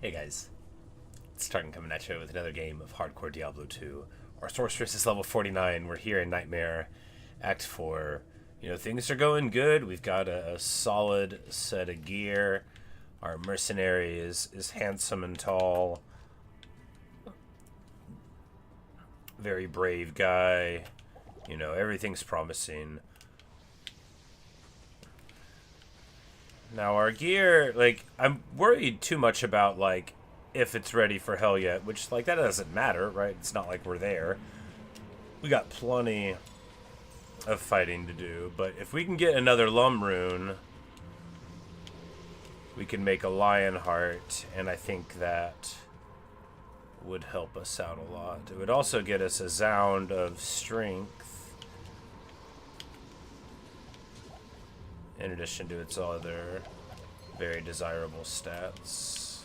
Hey guys, it's Tartan coming at you with another game of Hardcore Diablo 2. Our sorceress is level 49. We're here in Nightmare, Act 4. Things are going good. We've got a solid set of gear. Our mercenary is handsome and tall. Very brave guy. Everything's promising. Now our gear, I'm worried too much about, if it's ready for hell yet, which, that doesn't matter, right? It's not like we're there. We got plenty of fighting to do, but if we can get another Lum rune, we can make a lion heart, and I think that would help us out a lot. It would also get us a Zound of strength, in addition to its other very desirable stats.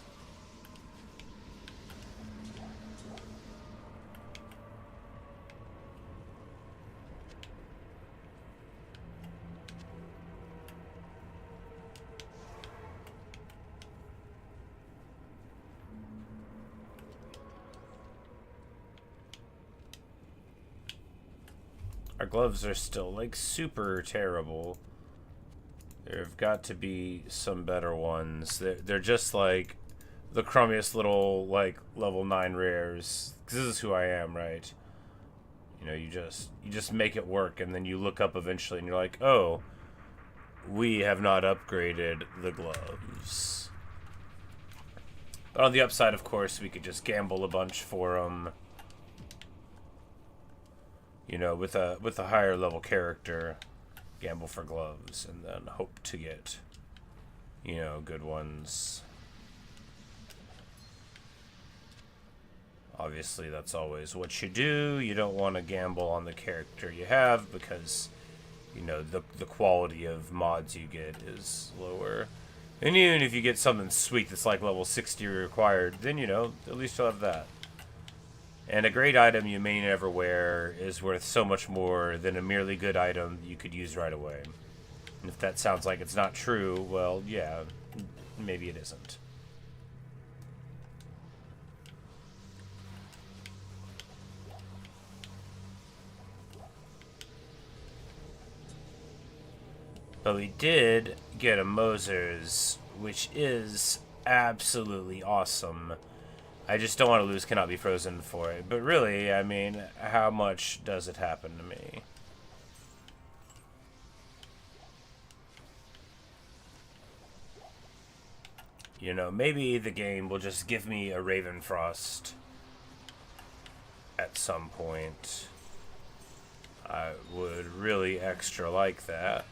Our gloves are still, super terrible. There've got to be some better ones. They're just, the crummiest little, level 9 rares. Because this is who I am, right? You just make it work, and then you look up eventually, and you're like, oh, we have not upgraded the gloves. But on the upside, of course, we could just gamble a bunch for them. With a higher level character, gamble for gloves, and then hope to get, good ones. Obviously, that's always what you do. You don't want to gamble on the character you have because, the quality of mods you get is lower. And even if you get something sweet that's level 60 required, then, at least you'll have that. And a great item you may never wear is worth so much more than a merely good item you could use right away. And if that sounds like it's not true, well, yeah, maybe it isn't. But we did get a Moser's, which is absolutely awesome. I just don't want to lose Cannot Be Frozen for it. But really, I mean, how much does it happen to me? Maybe the game will just give me a Ravenfrost at some point. I would really extra like that.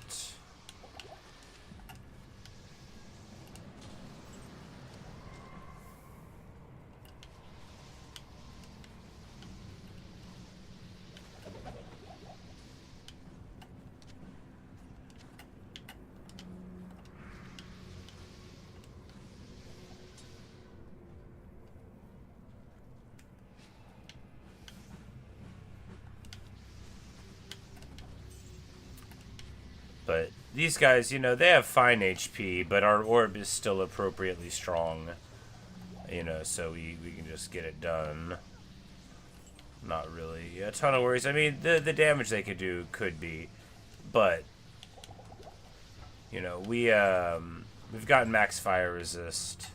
But these guys, they have fine HP, but our orb is still appropriately strong. So we can just get it done. Not really a ton of worries. I mean, the damage they could do could be, but we've gotten max fire resist,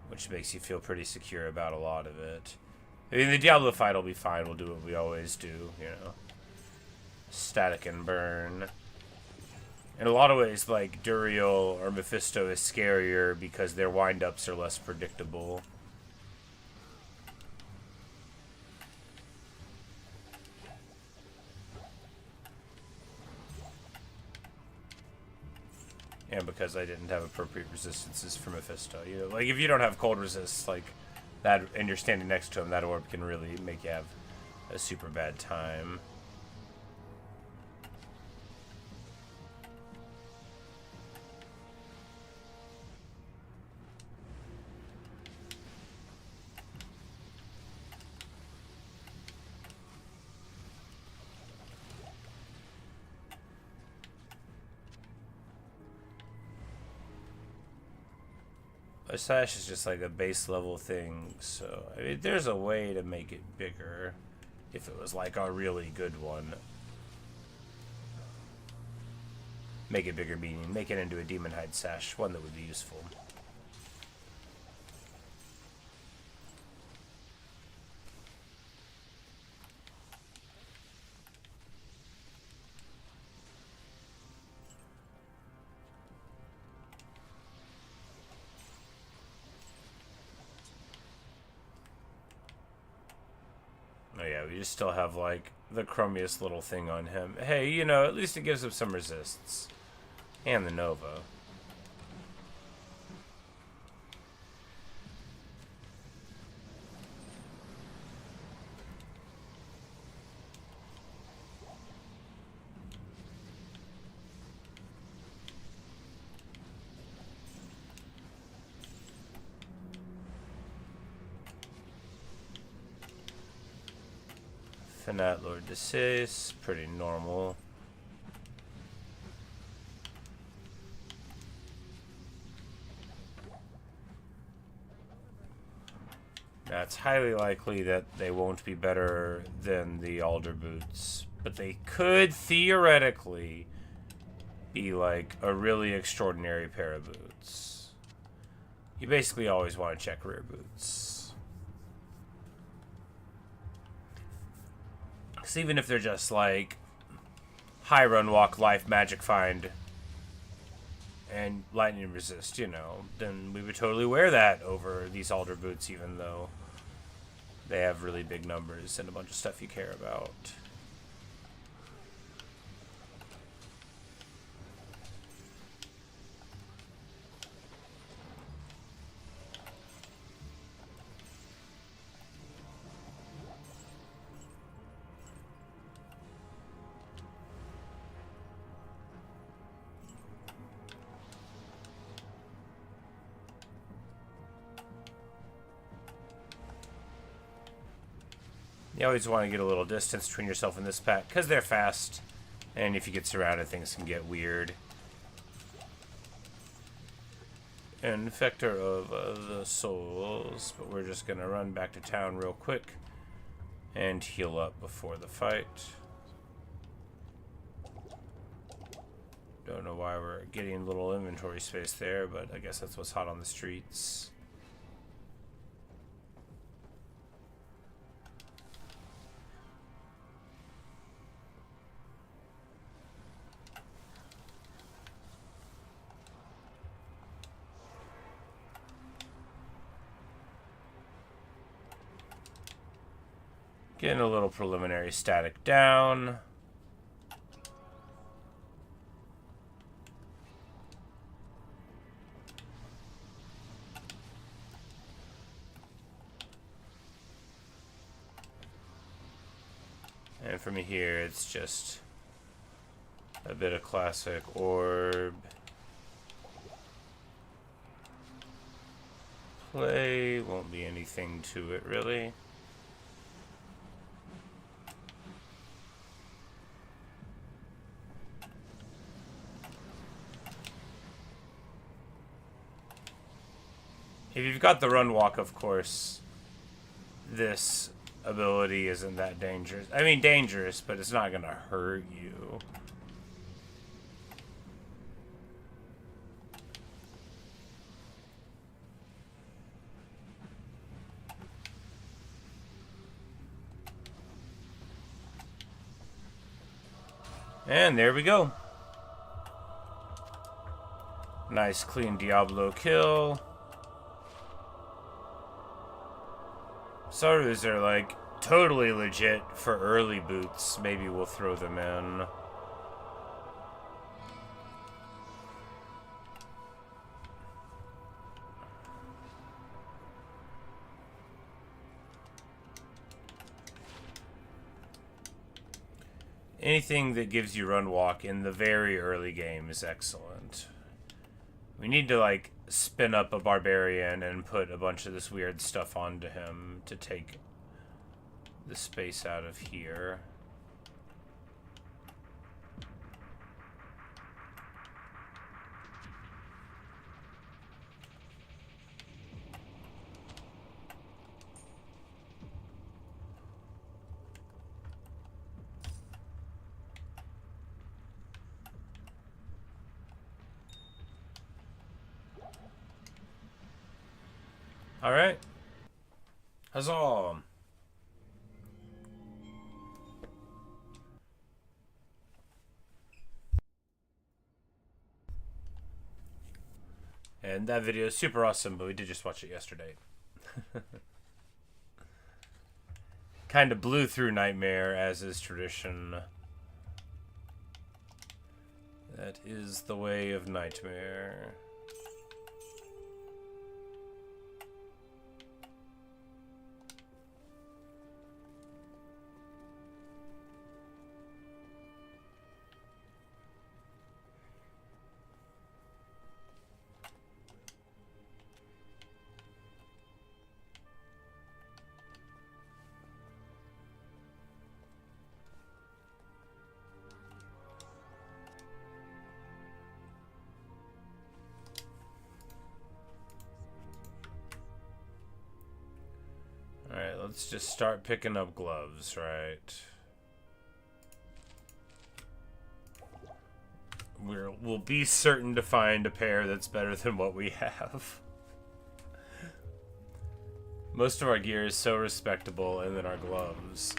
which makes you feel pretty secure about a lot of it. I mean, the Diablo fight will be fine. We'll do what we always do, static and burn. In a lot of ways, Duriel or Mephisto is scarier because their wind-ups are less predictable. And because I didn't have appropriate resistances for Mephisto. If you don't have cold resist, that, and you're standing next to him, that orb can really make you have a super bad time. a sash is just like a base level thing, so I mean, there's a way to make it bigger if it was like a really good one. Make it bigger, meaning make it into a demon hide sash, one that would be useful. Oh yeah, we just still have like the crummiest little thing on him. Hey, you know, at least it gives him some resists. And the Nova. Fanat Lord Decease, pretty normal. Now it's highly likely that they won't be better than the Alder boots, but they could theoretically be like a really extraordinary pair of boots. You basically always want to check rear boots. Because even if they're just like high run, walk, life, magic find, and lightning resist, you know, then we would totally wear that over these Alder boots, even though they have really big numbers and a bunch of stuff you care about. You always want to get a little distance between yourself and this pack, because they're fast, and if you get surrounded, things can get weird. Infector of the Souls, but we're just going to run back to town real quick and heal up before the fight. Don't know why we're getting a little inventory space there, but I guess that's what's hot on the streets. Getting a little preliminary static down. And from here, it's just a bit of classic orb. Play, won't be anything to it, really. If you've got the run walk, of course, this ability isn't that dangerous. I mean, dangerous, but it's not gonna hurt you. And there we go. Nice clean Diablo kill. Sarus are like totally legit for early boots. Maybe we'll throw them in. Anything that gives you run walk in the very early game is excellent. We need to like spin up a barbarian and put a bunch of this weird stuff onto him to take the space out of here. Alright. Huzzah! And that video is super awesome, but we did just watch it yesterday. Kind of blew through Nightmare, as is tradition. That is the way of Nightmare. Alright, let's just start picking up gloves, right? We'll be certain to find a pair that's better than what we have. Most of our gear is so respectable, and then our gloves.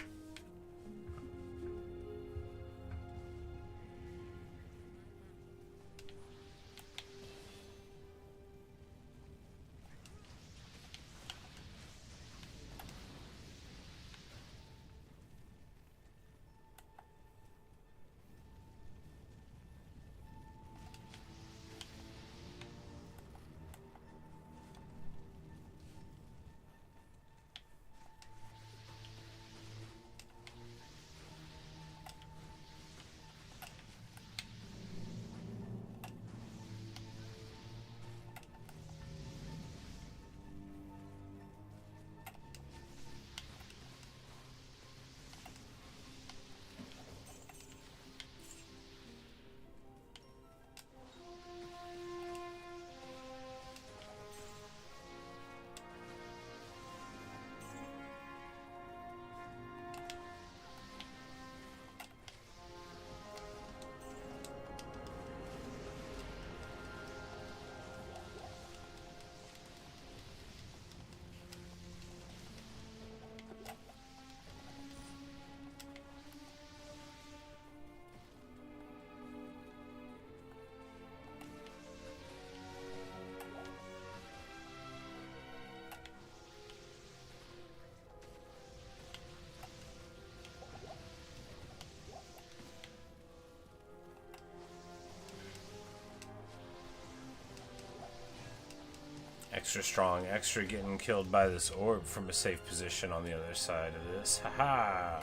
Extra strong, extra getting killed by this orb from a safe position on the other side of this. Haha!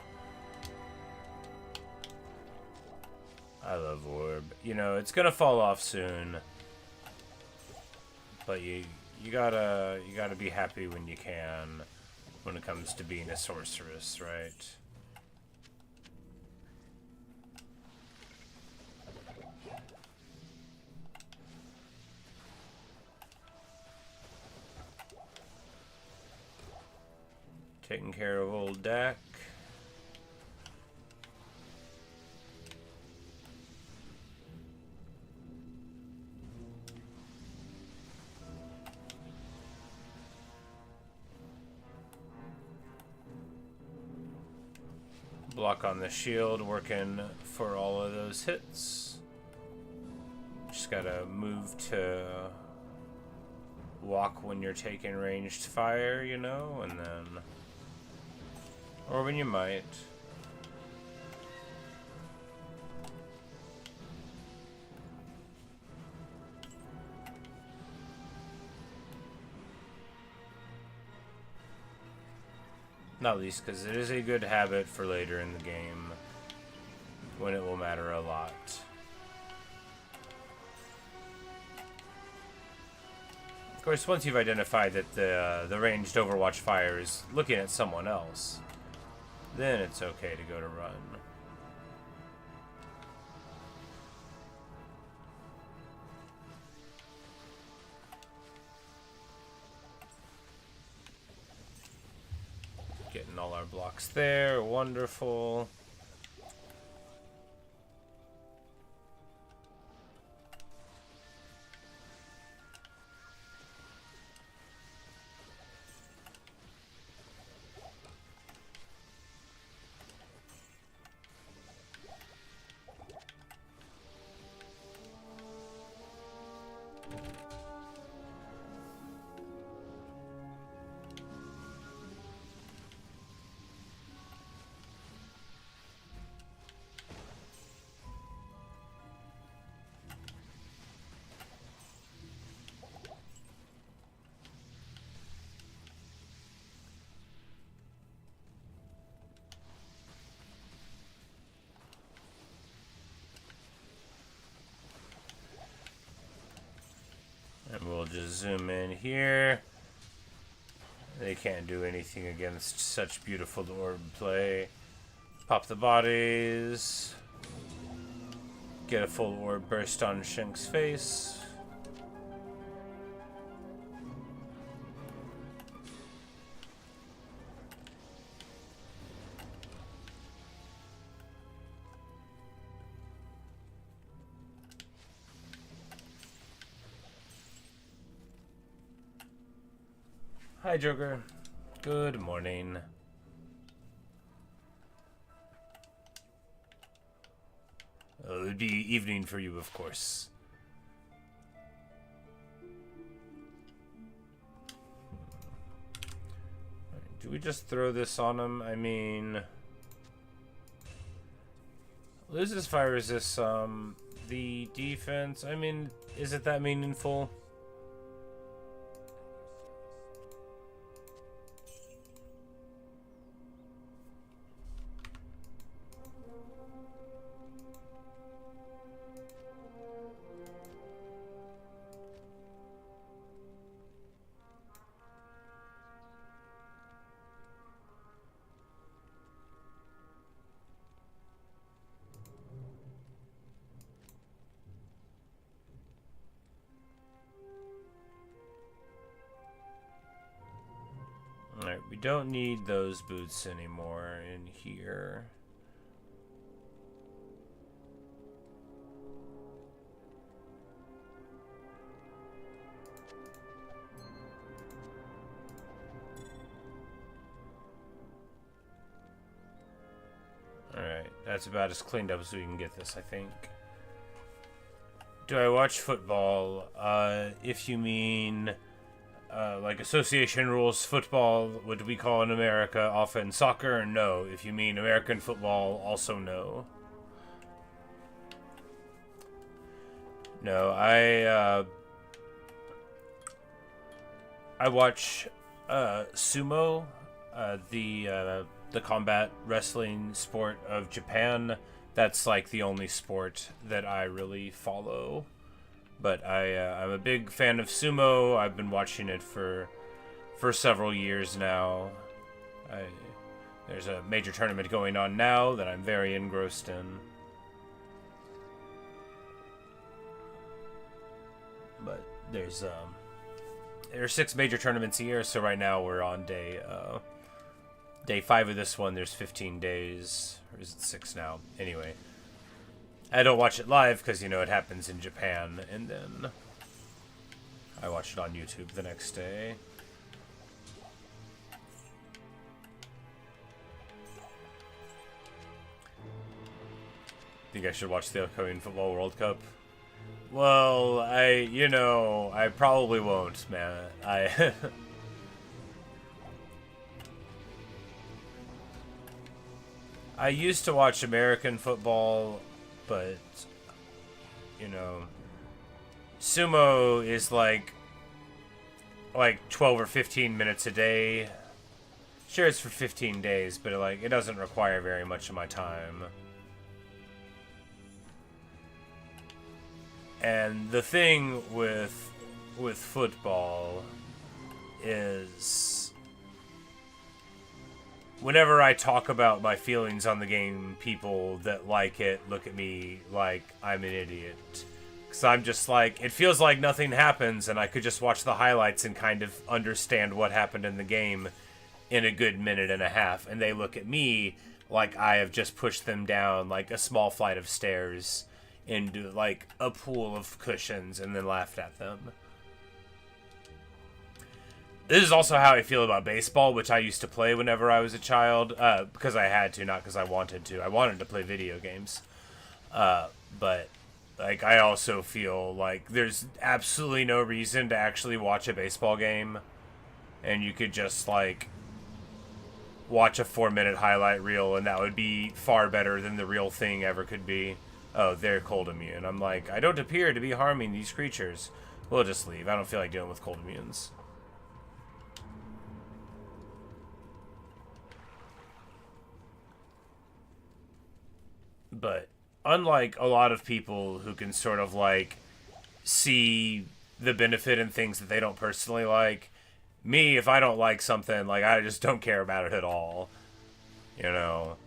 I love orb. You know, it's gonna fall off soon. But you gotta be happy when you can when it comes to being a sorceress, right? Taking care of old Dak. Block on the shield, working for all of those hits. Just gotta move to walk when you're taking ranged fire, you know, and then... or when you might. Not least because it is a good habit for later in the game, when it will matter a lot. Of course, once you've identified that the ranged Overwatch fire is looking at someone else, then it's okay to go to run. Getting all our blocks there, wonderful. zoom in here. They can't do anything against such beautiful orb play. Pop the bodies. Get a full orb burst on Shink's face. Hi, Joker. Good morning. It would be evening for you, of course. Do we just throw this on him? I mean... Loses fire resist the defense. I mean, is it that meaningful? Alright, we don't need those boots anymore in here. Alright, that's about as cleaned up as we can get this, I think. Do I watch football? If you mean... like association rules football, what we call in America often soccer, no. If you mean American football, also no. No, I watch sumo, the combat wrestling sport of Japan. That's like the only sport that I really follow. But I'm a big fan of sumo. I've been watching it for several years now. There's a major tournament going on now that I'm very engrossed in. But there are 6 major tournaments a year, so right now we're on day 5 of this one. There's 15 days, or is it 6 now? Anyway. I don't watch it live because, you know, it happens in Japan, and then I watch it on YouTube the next day. Think I should watch the upcoming Football World Cup? Well, I probably won't, man. I used to watch American football, but, you know, sumo is like 12 or 15 minutes a day. Sure, it's for 15 days, but it doesn't require very much of my time. And the thing with football is, whenever I talk about my feelings on the game, people that like it look at me like I'm an idiot. Because I'm just like, it feels like nothing happens, and I could just watch the highlights and kind of understand what happened in the game in a good minute and a half. And they look at me like I have just pushed them down like a small flight of stairs into like a pool of cushions and then laughed at them. This is also how I feel about baseball, which I used to play whenever I was a child, because I had to, not because I wanted to. I wanted to play video games. But, like, I also feel like there's absolutely no reason to actually watch a baseball game, and you could just, like, watch a 4-minute highlight reel, and that would be far better than the real thing ever could be. Oh, they're cold immune. I'm like, I don't appear to be harming these creatures. We'll just leave. I don't feel like dealing with cold immunes. But unlike a lot of people who can sort of like see the benefit in things that they don't personally like. Me, if I don't like something, like, I just don't care about it at all. You know?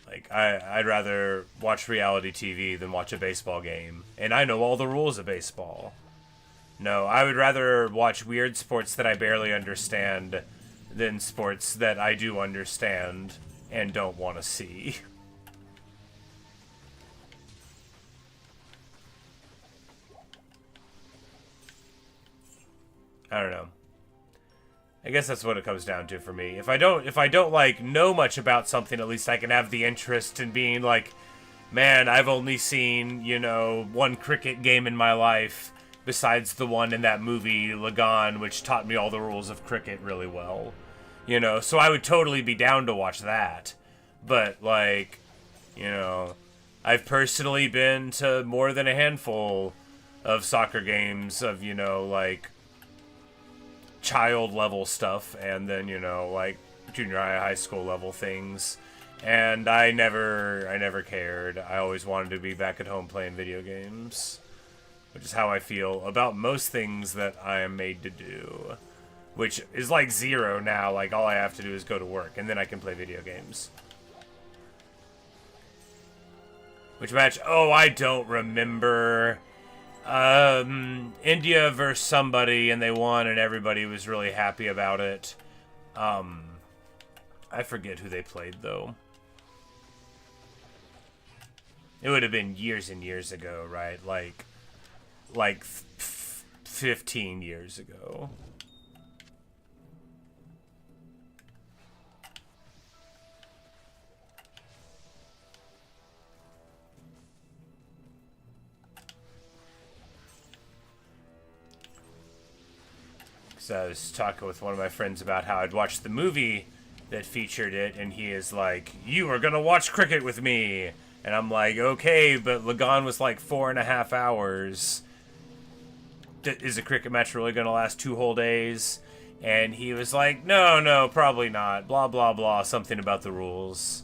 Like, I'd rather watch reality TV than watch a baseball game. And I know all the rules of baseball. No, I would rather watch weird sports that I barely understand than sports that I do understand and don't want to see. I don't know. I guess that's what it comes down to for me. If I don't like know much about something, at least I can have the interest in being like, man, I've only seen, you know, one cricket game in my life besides the one in that movie Lagan, which taught me all the rules of cricket really well. You know, so I would totally be down to watch that. But like, you know, I've personally been to more than a handful of soccer games of, you know, like child level stuff, and then, you know, like junior high school level things, and I never cared. I always wanted to be back at home playing video games, which is how I feel about most things that I am made to do, which is like zero now. Like, all I have to do is go to work and then I can play video games. Which match? Oh, I don't remember. India versus somebody, and they won, and everybody was really happy about it. I forget who they played, though. It would have been years and years ago, right? Like 15 years ago. So I was talking with one of my friends about how I'd watched the movie that featured it, and he is like, "You are gonna watch cricket with me," and I'm like, "Okay, but Lagan was like 4.5 hours. Is a cricket match really gonna last 2 whole days?" And he was like, "No, probably not. Blah blah blah. Something about the rules."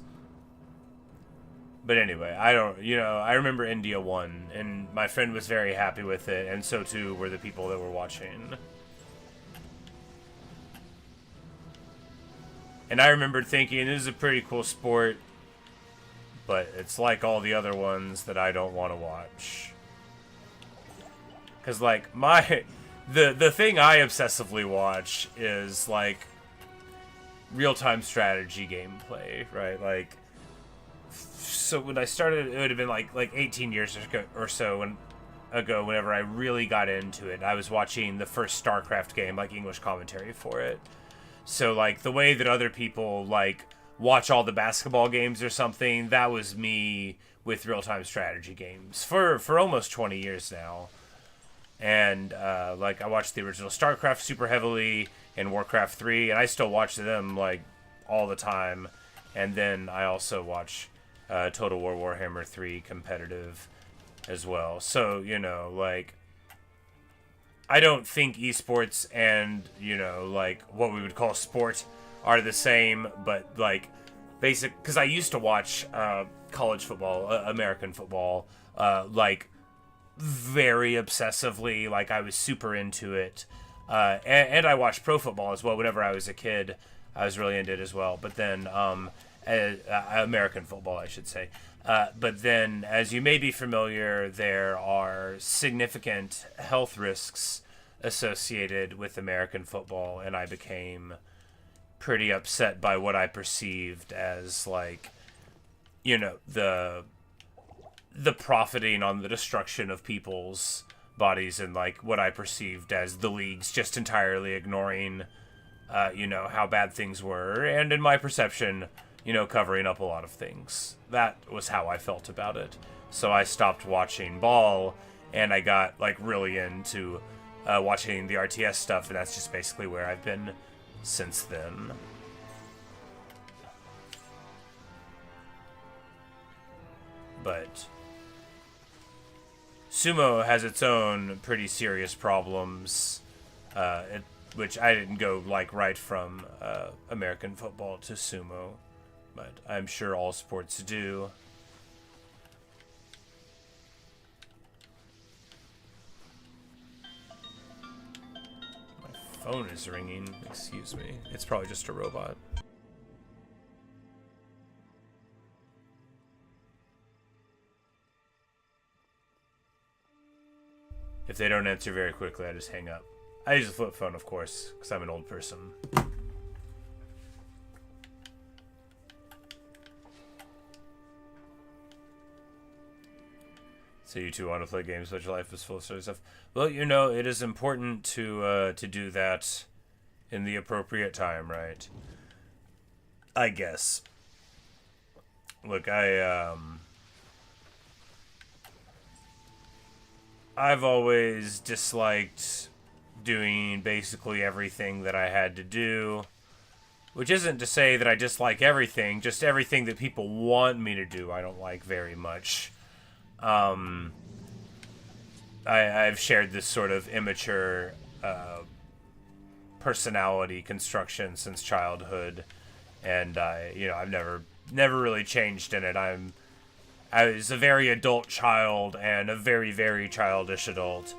But anyway, I don't, you know, I remember India won, and my friend was very happy with it, and so too were the people that were watching. And I remembered thinking, this is a pretty cool sport, but it's like all the other ones that I don't want to watch. Because, like, the thing I obsessively watch is, like, real-time strategy gameplay, right? Like, so when I started, it would have been, like 18 years ago or so ago, whenever I really got into it. I was watching the first StarCraft game, like, English commentary for it. So, like, the way that other people, like, watch all the basketball games or something, that was me with real-time strategy games for almost 20 years now. And, like, I watched the original StarCraft super heavily and Warcraft 3, and I still watch them, like, all the time. And then I also watch Total War Warhammer 3 competitive as well. So, you know, like, I don't think esports and, you know, like, what we would call sport are the same, but, like, basic, because I used to watch college football, American football, like, very obsessively. Like, I was super into it, and I watched pro football as well. Whenever I was a kid, I was really into it as well. But then American football, I should say. But then, as you may be familiar, there are significant health risks associated with American football, and I became pretty upset by what I perceived as, like, you know, the profiting on the destruction of people's bodies, and, like, what I perceived as the leagues just entirely ignoring, you know, how bad things were, and in my perception, you know, covering up a lot of things. That was how I felt about it. So I stopped watching ball, and I got, like, really into watching the RTS stuff, and that's just basically where I've been since then. But sumo has its own pretty serious problems, which I didn't go, like, right from American football to sumo, but I'm sure all sports do. Phone is ringing. Excuse me. It's probably just a robot. If they don't answer very quickly, I just hang up. I use a flip phone, of course, because I'm an old person. So you two want to play games, but your life is full of silly stuff. Well, you know, it is important to do that in the appropriate time, right? I guess. Look, I've always disliked doing basically everything that I had to do. Which isn't to say that I dislike everything, just everything that people want me to do I don't like very much. I've shared this sort of immature personality construction since childhood, and I've never really changed in it. I was a very adult child and a very, very childish adult,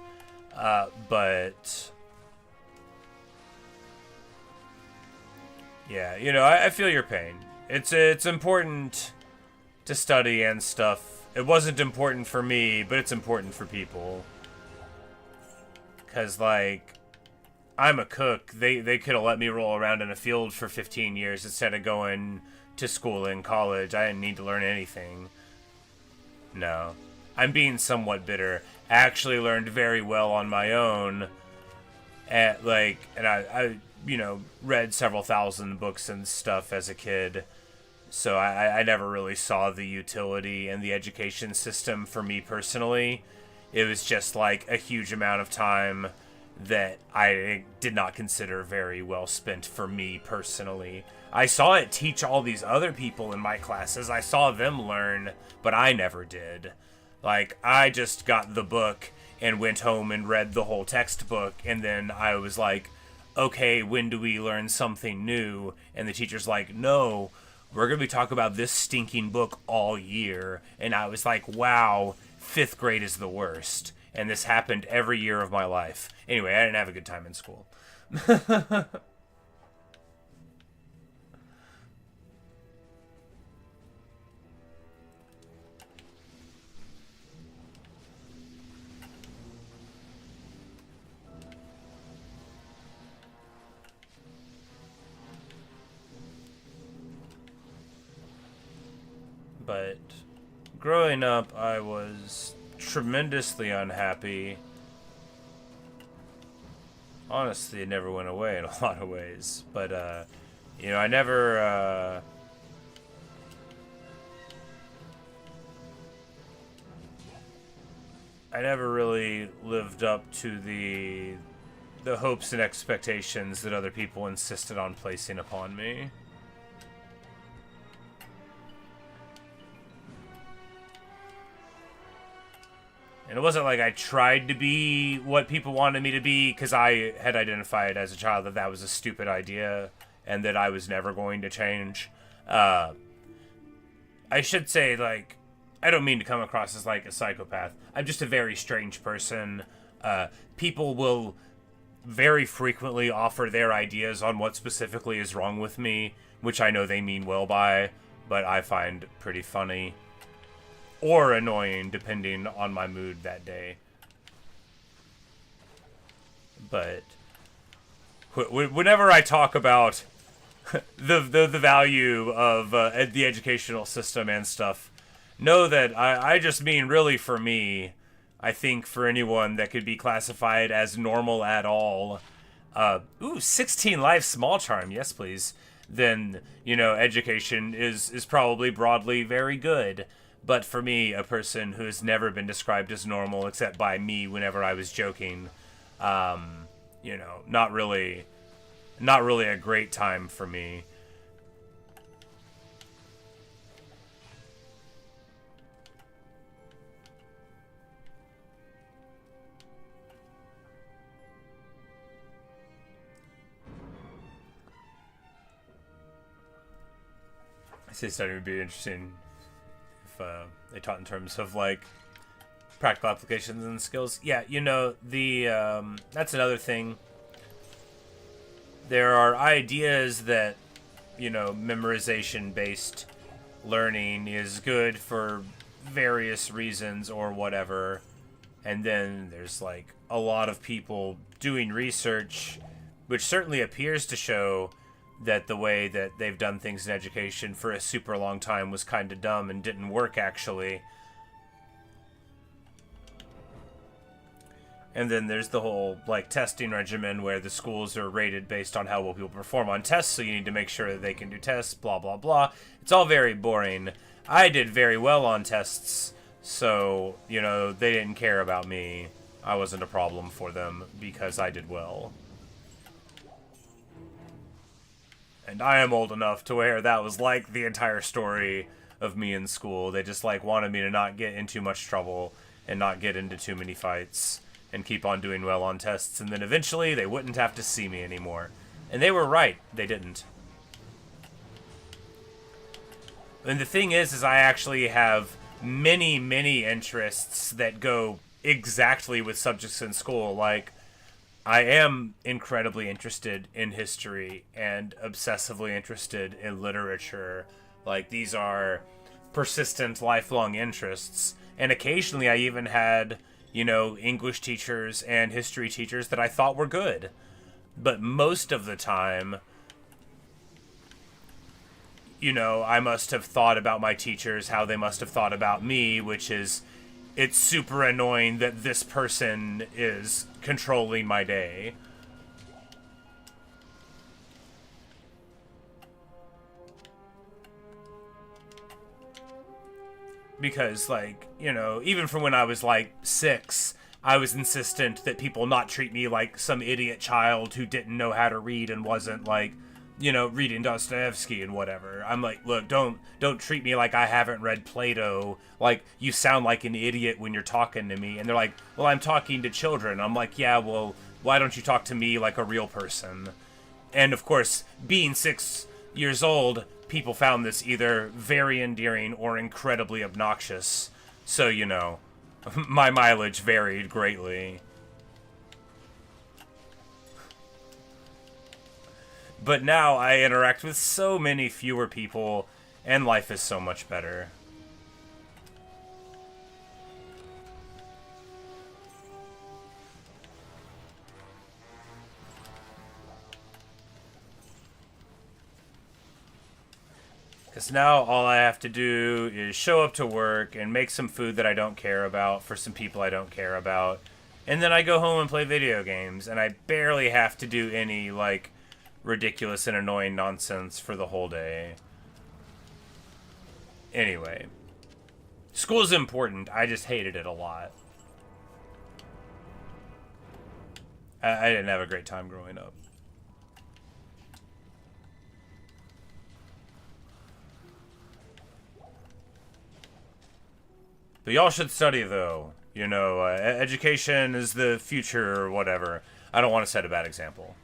but yeah, I feel your pain. It's important to study and stuff. It wasn't important for me, but it's important for people. 'Cause, like, I'm a cook. They could have let me roll around in a field for 15 years instead of going to school and college. I didn't need to learn anything. No. I'm being somewhat bitter. I actually learned very well on my own. And I read several thousand books and stuff as a kid. So I never really saw the utility in the education system for me personally. It was just like a huge amount of time that I did not consider very well spent for me personally. I saw it teach all these other people in my classes. I saw them learn, but I never did. Like, I just got the book and went home and read the whole textbook, and then I was like, okay, when do we learn something new? And the teacher's like, no, we're going to be talking about this stinking book all year. And I was like, wow, 5th grade is the worst. And this happened every year of my life. Anyway, I didn't have a good time in school. But growing up, I was tremendously unhappy. Honestly, it never went away in a lot of ways. But, I never, really lived up to the hopes and expectations that other people insisted on placing upon me. And it wasn't like I tried to be what people wanted me to be, because I had identified as a child that that was a stupid idea and that I was never going to change. I should say, like, I don't mean to come across as, like, a psychopath. I'm just a very strange person. People will very frequently offer their ideas on what specifically is wrong with me, which I know they mean well by, but I find pretty funny. Or annoying, depending on my mood that day. But whenever I talk about the value of the educational system and stuff, know that I just mean really for me. I think for anyone that could be classified as normal at all, 16 life small charm, yes please. Then education is probably broadly very good. But for me, a person who has never been described as normal, except by me whenever I was joking, not really a great time for me. I say studying would be interesting. They taught in terms of like practical applications and skills. Yeah, that's another thing. there are ideas that, memorization-based learning is good for various reasons or whatever. And then there's, like, a lot of people doing research, which certainly appears to show that the way that they've done things in education for a super long time was kind of dumb and didn't work, actually. And then there's the whole, like, testing regimen where the schools are rated based on how well people perform on tests, so you need to make sure that they can do tests, blah, blah, blah. It's all very boring. I did very well on tests, so, they didn't care about me. I wasn't a problem for them because I did well. And I am old enough to where that was, like, the entire story of me in school. They just, like, wanted me to not get in too much trouble and not get into too many fights and keep on doing well on tests, and then eventually they wouldn't have to see me anymore. And they were right. They didn't. And the thing is I actually have many, many interests that go exactly with subjects in school. Like, I am incredibly interested in history and obsessively interested in literature. Like, these are persistent, lifelong interests. And occasionally I even had, English teachers and history teachers that I thought were good. But most of the time, I must have thought about my teachers how they must have thought about me, which is, it's super annoying that this person is controlling my day. Because, like, even from when I was, like, 6, I was insistent that people not treat me like some idiot child who didn't know how to read and wasn't, like, reading Dostoevsky and whatever. I'm like, look, don't treat me like I haven't read Plato. Like, you sound like an idiot when you're talking to me. And they're like, well, I'm talking to children. I'm like, yeah, well, why don't you talk to me like a real person? And, of course, being 6 years old, people found this either very endearing or incredibly obnoxious. So, my mileage varied greatly. But now I interact with so many fewer people, and life is so much better. Because now all I have to do is show up to work and make some food that I don't care about for some people I don't care about. And then I go home and play video games, and I barely have to do any, like, ridiculous and annoying nonsense for the whole day. Anyway. School's important. I just hated it a lot. I didn't have a great time growing up. But y'all should study, though. Education is the future or whatever. I don't want to set a bad example.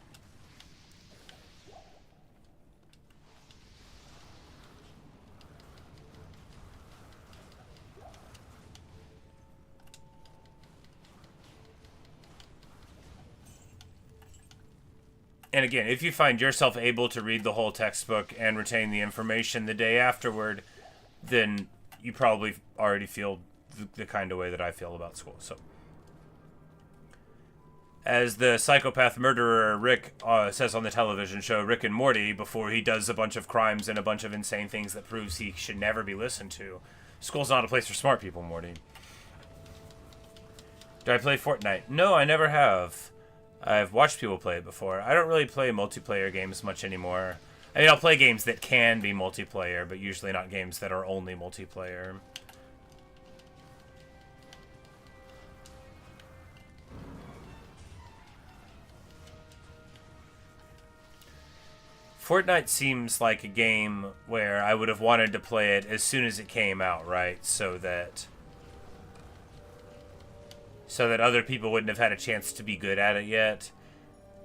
And again, if you find yourself able to read the whole textbook and retain the information the day afterward, then you probably already feel the kind of way that I feel about school. So, as the psychopath murderer Rick says on the television show Rick and Morty, before he does a bunch of crimes and a bunch of insane things that proves he should never be listened to, school's not a place for smart people, Morty. Do I play Fortnite? No, I never have. I've watched people play it before. I don't really play multiplayer games much anymore. I mean, I'll play games that can be multiplayer, but usually not games that are only multiplayer. Fortnite seems like a game where I would have wanted to play it as soon as it came out, right? So that other people wouldn't have had a chance to be good at it yet.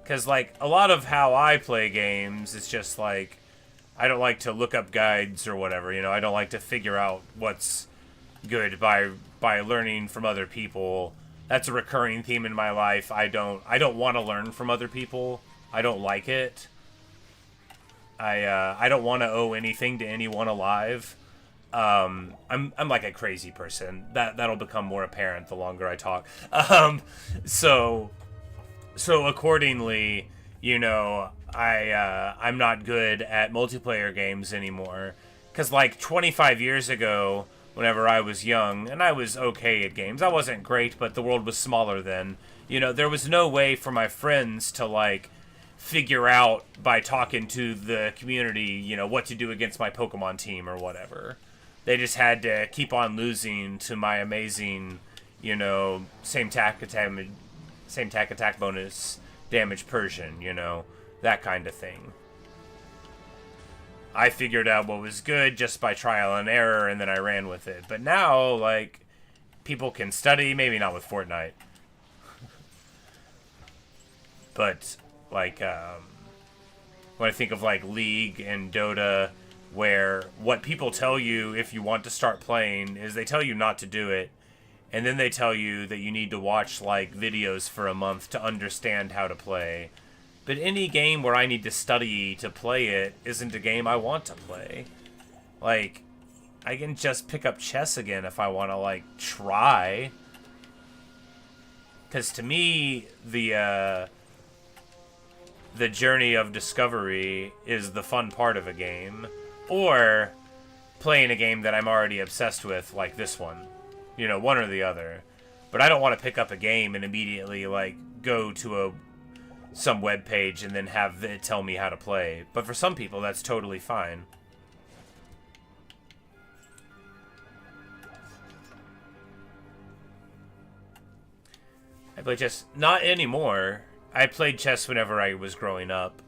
Because, like, a lot of how I play games is just, like, I don't like to look up guides or whatever, I don't like to figure out what's good by learning from other people. That's a recurring theme in my life. I don't want to learn from other people. I don't like it. I don't want to owe anything to anyone alive. I'm like a crazy person. That'll become more apparent the longer I talk. So accordingly, you know, I'm not good at multiplayer games anymore. 'Cause like 25 years ago, whenever I was young, and I was okay at games, I wasn't great, but the world was smaller then. You know, there was no way for my friends to like figure out by talking to the community, you know, what to do against my Pokemon team or whatever. They just had to keep on losing to my amazing, you know, same tack attack bonus damage Persian, you know, that kind of thing. I figured out what was good just by trial and error, and then I ran with it. But now, like, people can study, maybe not with Fortnite. But, like, when I think of, like, League and Dota, where what people tell you if you want to start playing is they tell you not to do it, and then they tell you that you need to watch, like, videos for a month to understand how to play. But any game where I need to study to play it isn't a game I want to play. Like, I can just pick up chess again if I want to, like, try. Because to me, the journey of discovery is the fun part of a game. Or playing a game that I'm already obsessed with, like this one. You know, one or the other. But I don't want to pick up a game and immediately, like, go to some web page and then have it tell me how to play. But for some people, that's totally fine. I play chess. Not anymore. I played chess whenever I was growing up.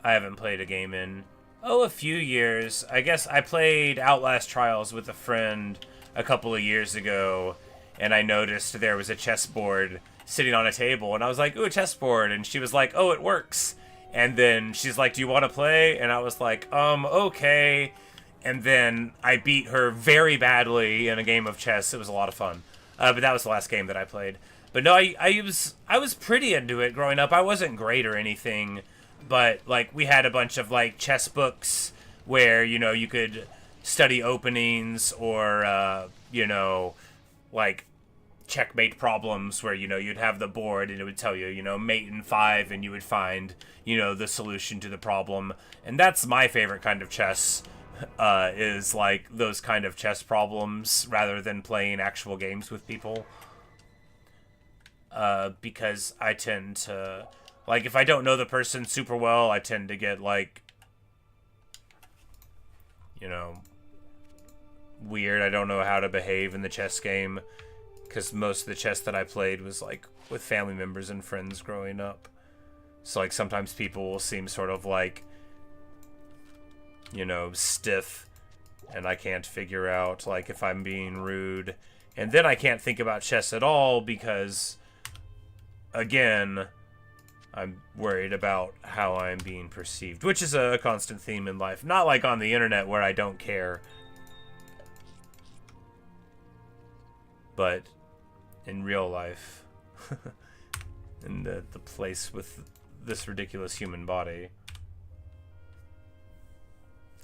I haven't played a game in, a few years. I guess I played Outlast Trials with a friend a couple of years ago, and I noticed there was a chessboard sitting on a table, and I was like, ooh, a chessboard, and she was like, oh, it works. And then she's like, do you want to play? And I was like, okay. And then I beat her very badly in a game of chess. It was a lot of fun. But that was the last game that I played. But no, I was pretty into it growing up. I wasn't great or anything, but like we had a bunch of like chess books where, you know, you could study openings or you know, like checkmate problems where, you know, you'd have the board and it would tell you, you know, mate in 5, and you would find, you know, the solution to the problem. And that's my favorite kind of chess, is like those kind of chess problems rather than playing actual games with people. Because I tend to, like, if I don't know the person super well, I tend to get, like, you know, weird. I don't know how to behave in the chess game, because most of the chess that I played was, like, with family members and friends growing up. So, like, sometimes people will seem sort of, like, you know, stiff, and I can't figure out, like, if I'm being rude. And then I can't think about chess at all because, again, I'm worried about how I'm being perceived, which is a constant theme in life. Not like on the internet where I don't care, but in real life, in the place with this ridiculous human body.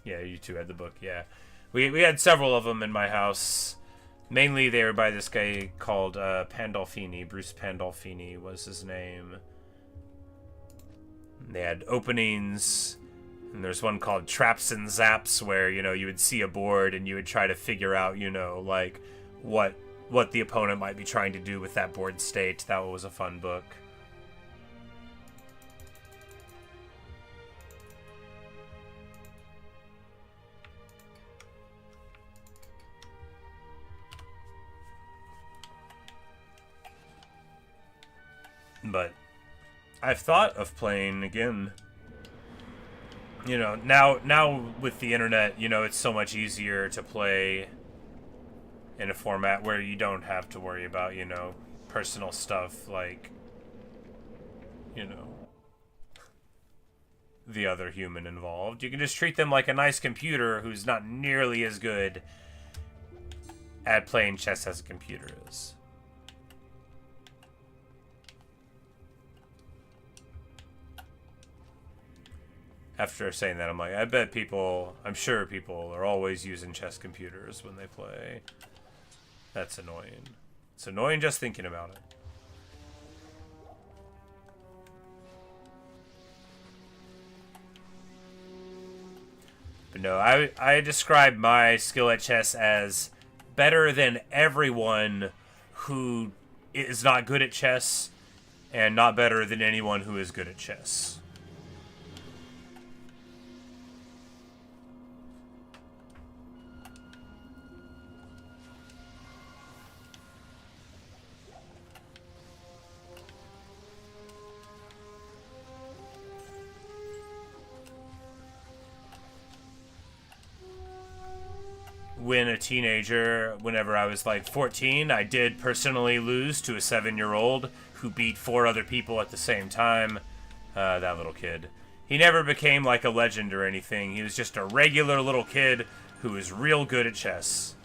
Yeah, you two had the book, yeah. We had several of them in my house. Mainly they were by this guy called Pandolfini. Bruce Pandolfini was his name. They had openings, and there's one called Traps and Zaps where, you know, you would see a board and you would try to figure out, you know, like, what the opponent might be trying to do with that board state. That was a fun book. But I've thought of playing again. You know, now with the internet, you know, it's so much easier to play in a format where you don't have to worry about, you know, personal stuff like, you know, the other human involved. You can just treat them like a nice computer who's not nearly as good at playing chess as a computer is. After saying that, I'm like, I'm sure people are always using chess computers when they play. That's annoying. It's annoying just thinking about it. But no, I describe my skill at chess as better than everyone who is not good at chess, and not better than anyone who is good at chess. When a teenager, whenever I was like 14, I did personally lose to a 7-year-old who beat 4 other people at the same time. That little kid. He never became like a legend or anything. He was just a regular little kid who was real good at chess.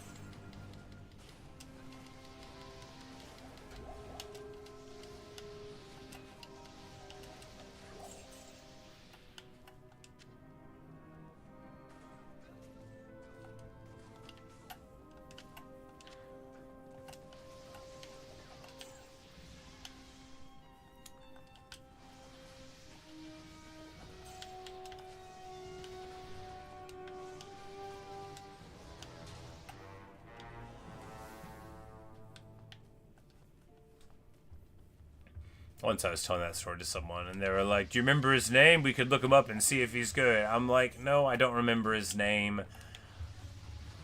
Once I was telling that story to someone, and they were like, "Do you remember his name? We could look him up and see if he's good." I'm like, "No, I don't remember his name.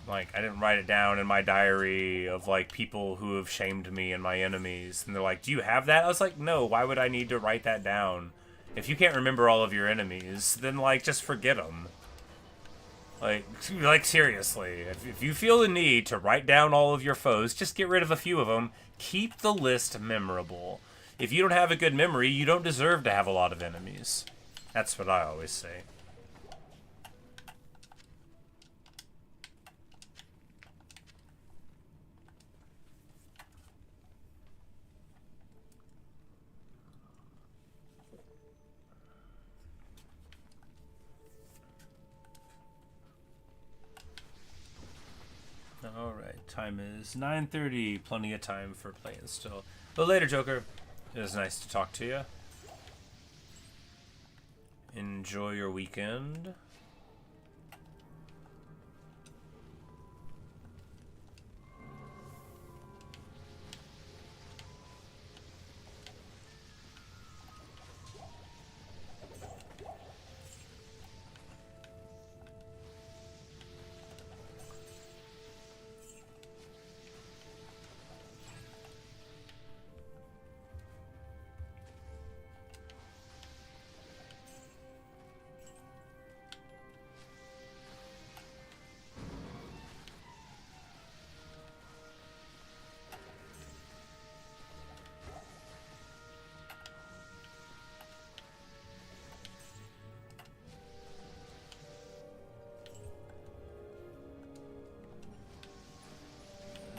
Like, I didn't write it down in my diary of, like, people who have shamed me and my enemies." And they're like, "Do you have that?" I was like, "No, why would I need to write that down? If you can't remember all of your enemies, then, like, just forget them." Like seriously, if you feel the need to write down all of your foes, just get rid of a few of them. Keep the list memorable. If you don't have a good memory, you don't deserve to have a lot of enemies. That's what I always say. Alright, time is 9:30. Plenty of time for playing still. But later, Joker. It was nice to talk to you. Enjoy your weekend.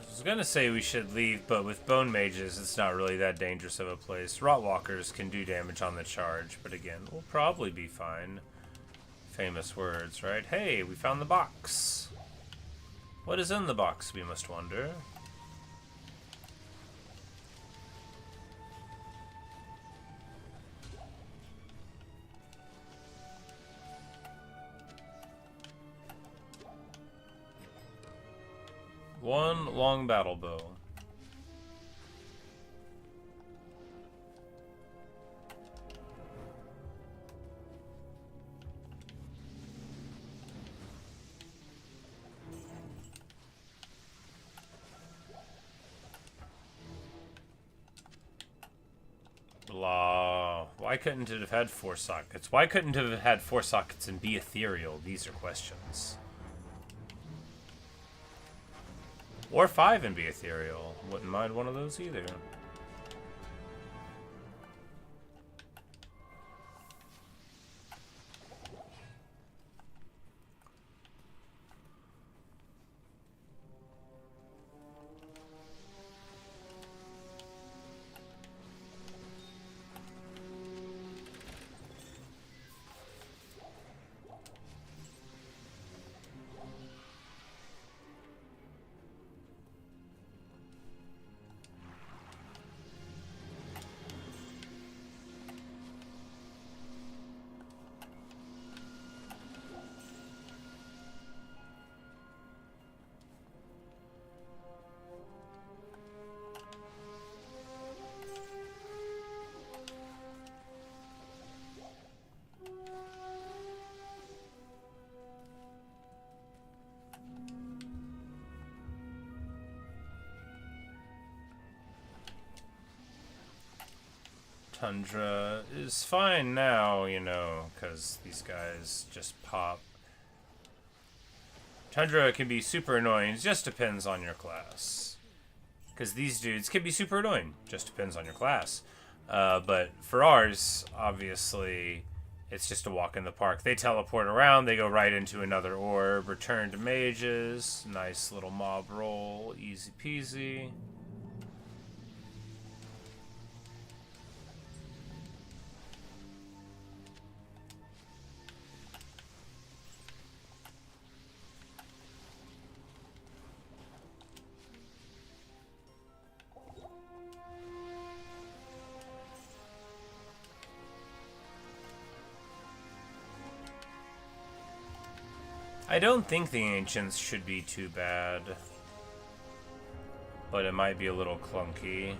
I was gonna say we should leave, but with bone mages, it's not really that dangerous of a place. Rotwalkers can do damage on the charge, but again, we'll probably be fine. Famous words, right? Hey, we found the box. What is in the box, we must wonder? One long battle bow. Blah. Why couldn't it have had 4 sockets? Why couldn't it have had 4 sockets and be ethereal? These are questions. Or 5 and be ethereal. Wouldn't mind one of those either. Tundra is fine now, you know, because these guys just pop. Tundra can be super annoying. It just depends on your class. Because these dudes can be super annoying. Just depends on your class. But for ours, obviously, it's just a walk in the park. They teleport around. They go right into another orb. Return to mages. Nice little mob roll. Easy peasy. I don't think the Ancients should be too bad, but it might be a little clunky.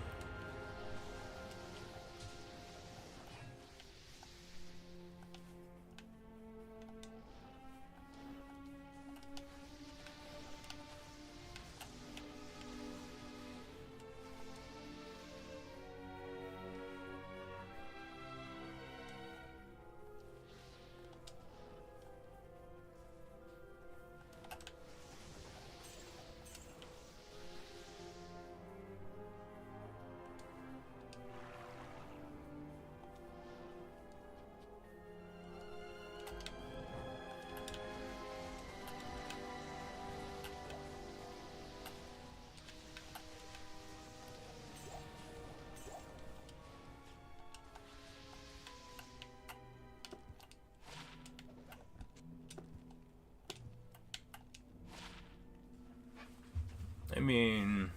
I mean,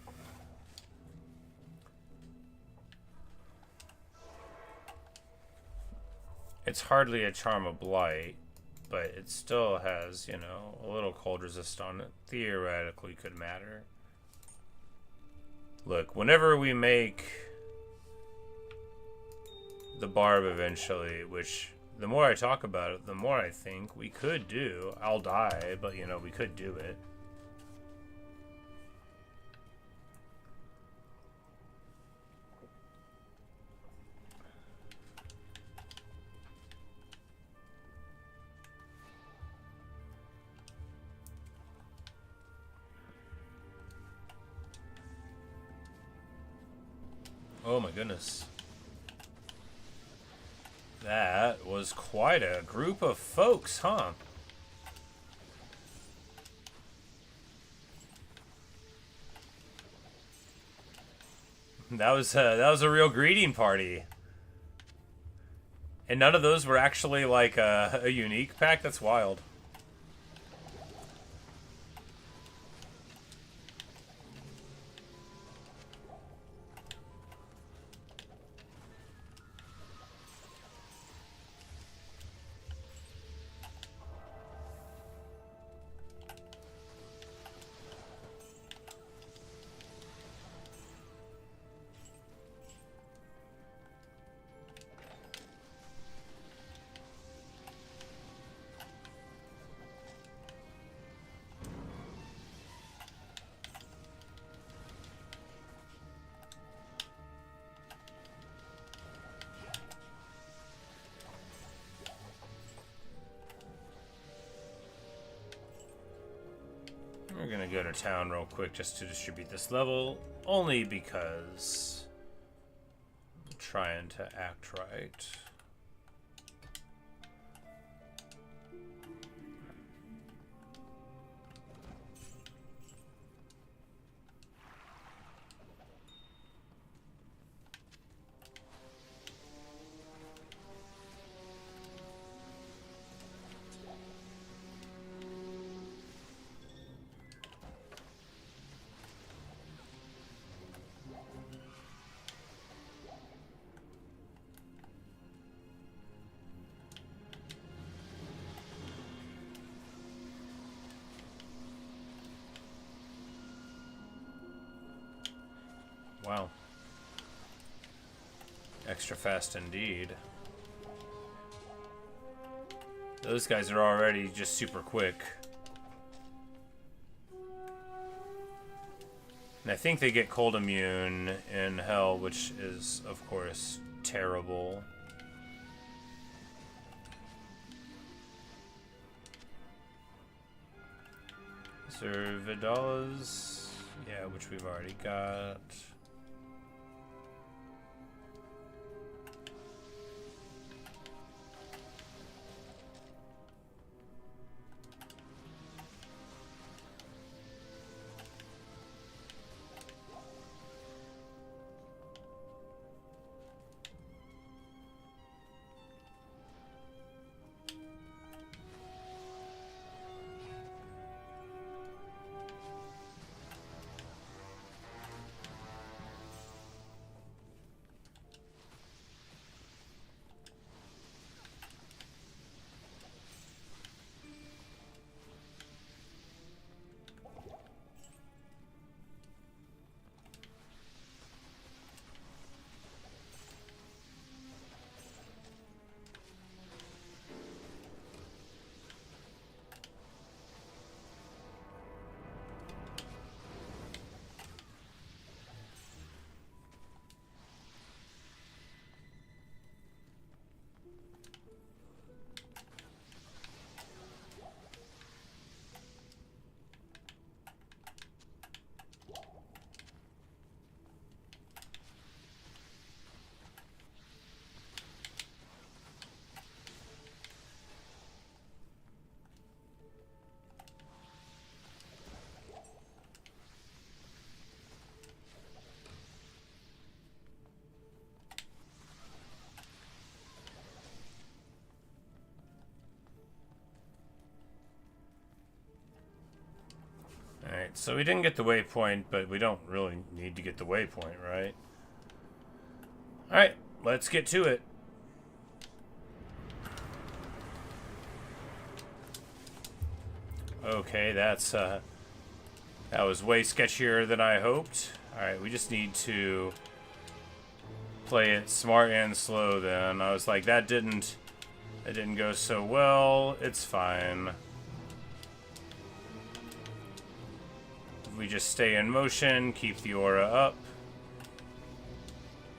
it's hardly a Charm of Blight, but it still has, you know, a little cold resist on it. Theoretically could matter. Look, whenever we make the Barb eventually, which the more I talk about it, the more I think we could do. I'll die, but, you know, we could do it. Oh my goodness. That was quite a group of folks, huh? That was a real greeting party. And none of those were actually like a unique pack. That's wild. We're gonna go to town real quick just to distribute this level, only because I'm trying to act right. Wow. Extra fast indeed. Those guys are already just super quick. And I think they get cold immune in Hell, which is, of course, terrible. Sir Vidala's, yeah, which we've already got. Alright, so we didn't get the waypoint, but we don't really need to get the waypoint, right? Alright, let's get to it. Okay, that was way sketchier than I hoped. Alright, we just need to play it smart and slow then. I was like, that didn't go so well. It's fine. We just stay in motion, keep the aura up,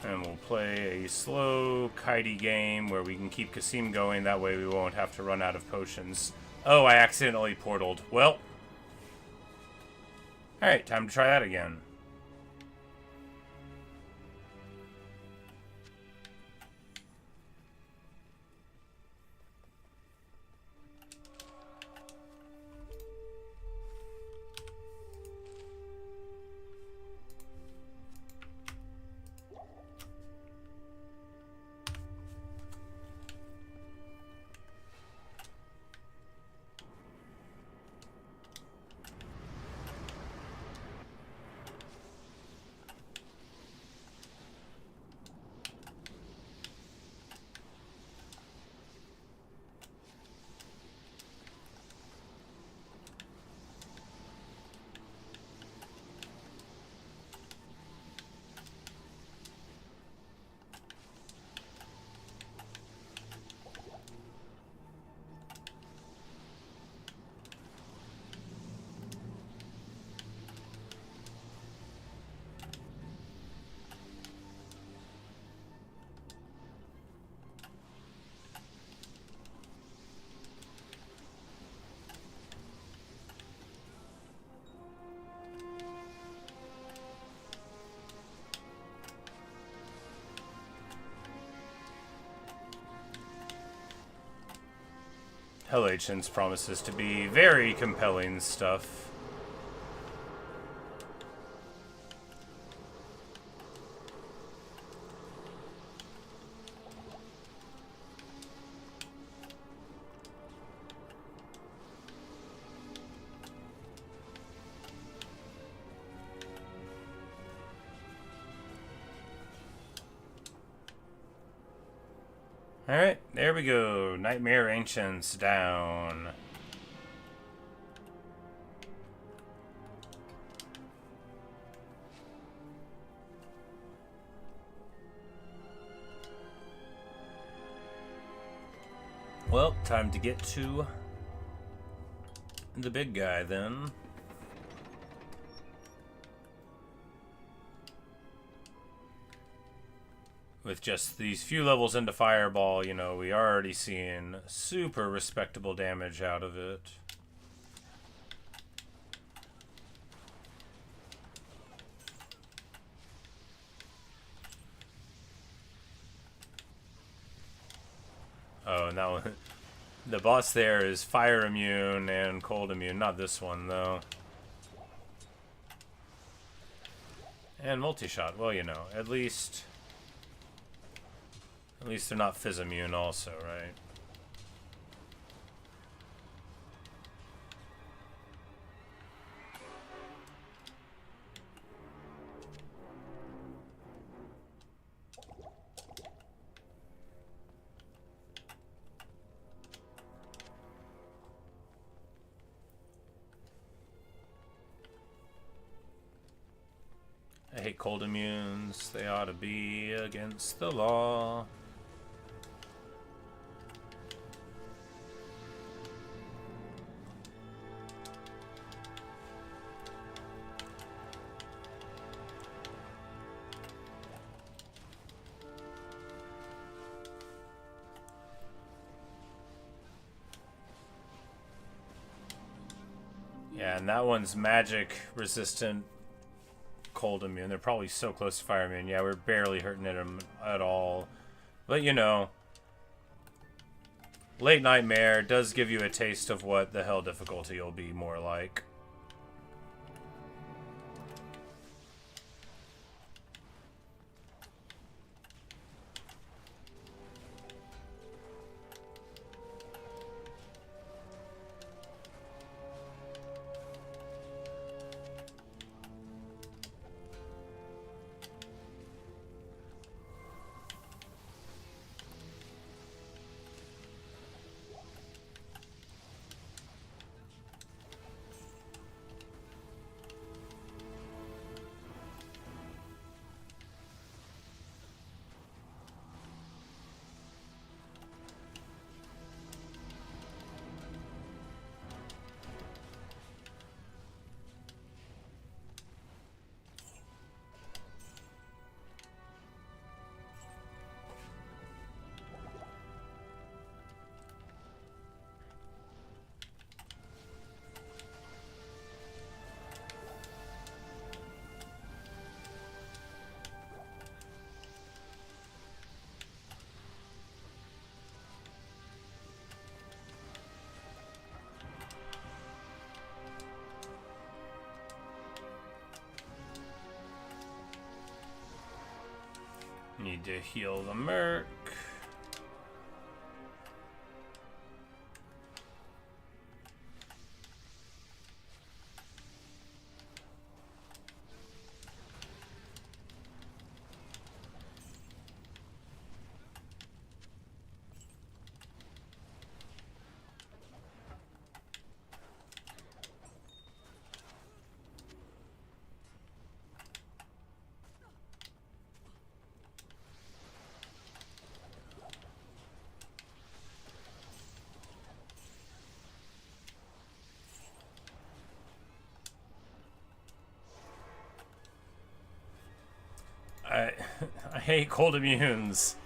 and we'll play a slow, kitey game where we can keep Kasim going. That way we won't have to run out of potions. Oh, I accidentally portaled. Well. Alright, time to try that again. Hell Agents promises to be very compelling stuff. Alright, there we go. Nightmare Ancients down. Well, time to get to the big guy then. with just these few levels into Fireball, you know, we are already seeing super respectable damage out of it. Oh, and that one, the boss there is fire immune and cold immune. Not this one, though. And multi-shot. Well, you know, at least they're not fizz immune also, right? I hate cold immunes. They ought to be against the law. Yeah, and that one's magic resistant cold immune. They're probably so close to fire immune. Yeah, we're barely hurting them at all. But you know, Late Nightmare does give you a taste of what the hell difficulty will be more like. Need to heal the Merc. I hate cold immunes.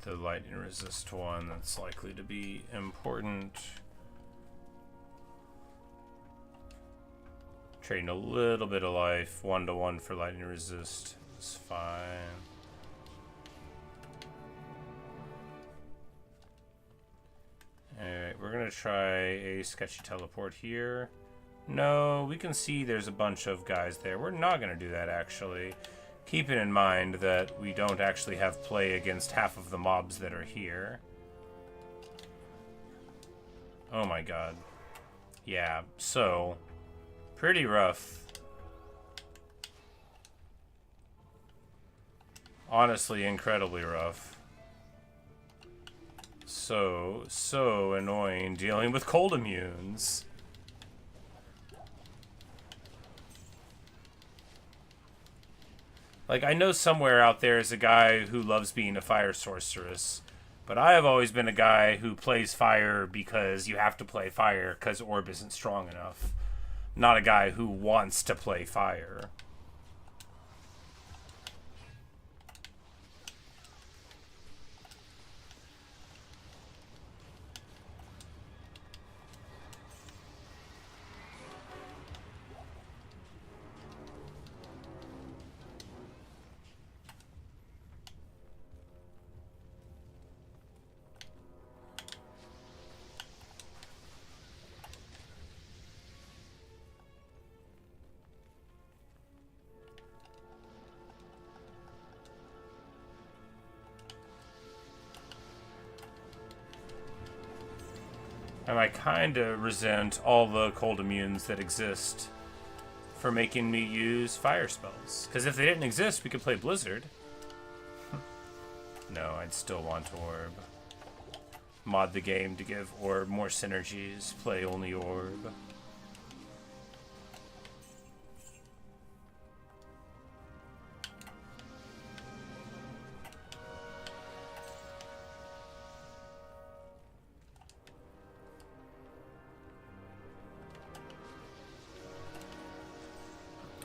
The lightning resist one, that's likely to be important. Trading a little bit of life, 1-to-1 for lightning resist is fine. Alright, we're gonna try a sketchy teleport here. No, we can see there's a bunch of guys there. We're not gonna do that actually. Keeping in mind that we don't actually have play against half of the mobs that are here. Oh my god. Yeah, so pretty rough. Honestly, incredibly rough. So annoying dealing with cold immunes. Like, I know somewhere out there is a guy who loves being a fire sorceress, but I have always been a guy who plays fire because you have to play fire because orb isn't strong enough. Not a guy who wants to play fire. And I kinda resent all the cold immunes that exist for making me use fire spells. Because if they didn't exist, we could play Blizzard. No, I'd still want Orb. Mod the game to give Orb more synergies. Play only Orb.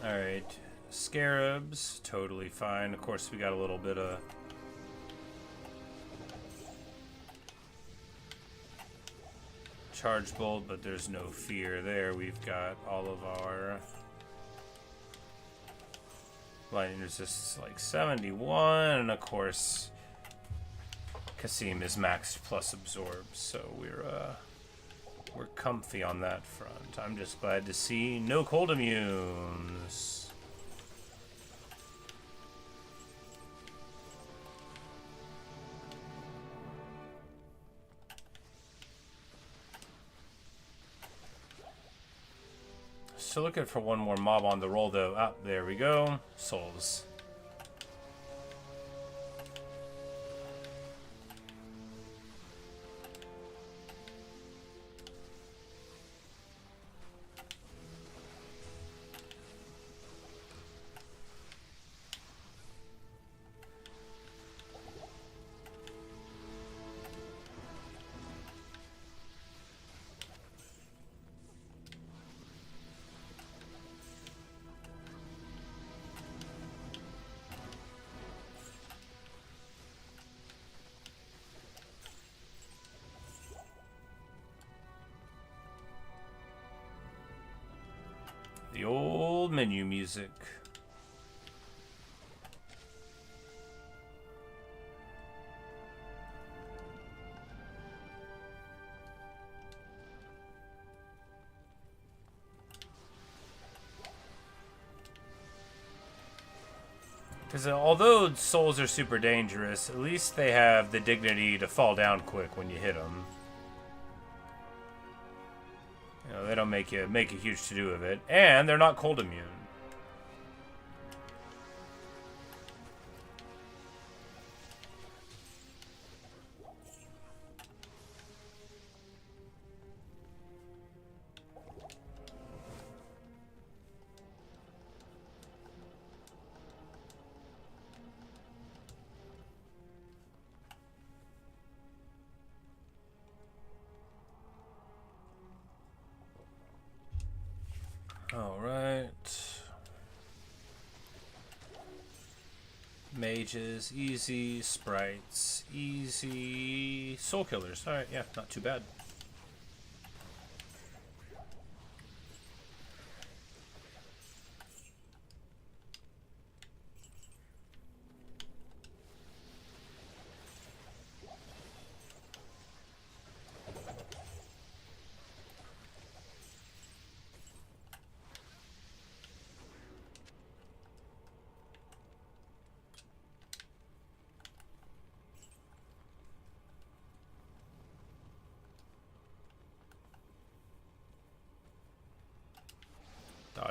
Alright, Scarabs, totally fine. Of course, we got a little bit of Charge Bolt, but there's no fear there. We've got all of our lightning resists like 71, and of course, Kasim is maxed plus absorb, so we're comfy on that front. I'm just glad to see no cold immunes. Still looking for one more mob on the roll, though. Ah, there we go. Souls. The old menu music. Because although souls are super dangerous, at least they have the dignity to fall down quick when you hit them. You know, they don't make a huge to-do of it, and they're not cold immune. Alright. Mages, easy. Sprites, easy. Soul killers, alright, yeah, not too bad.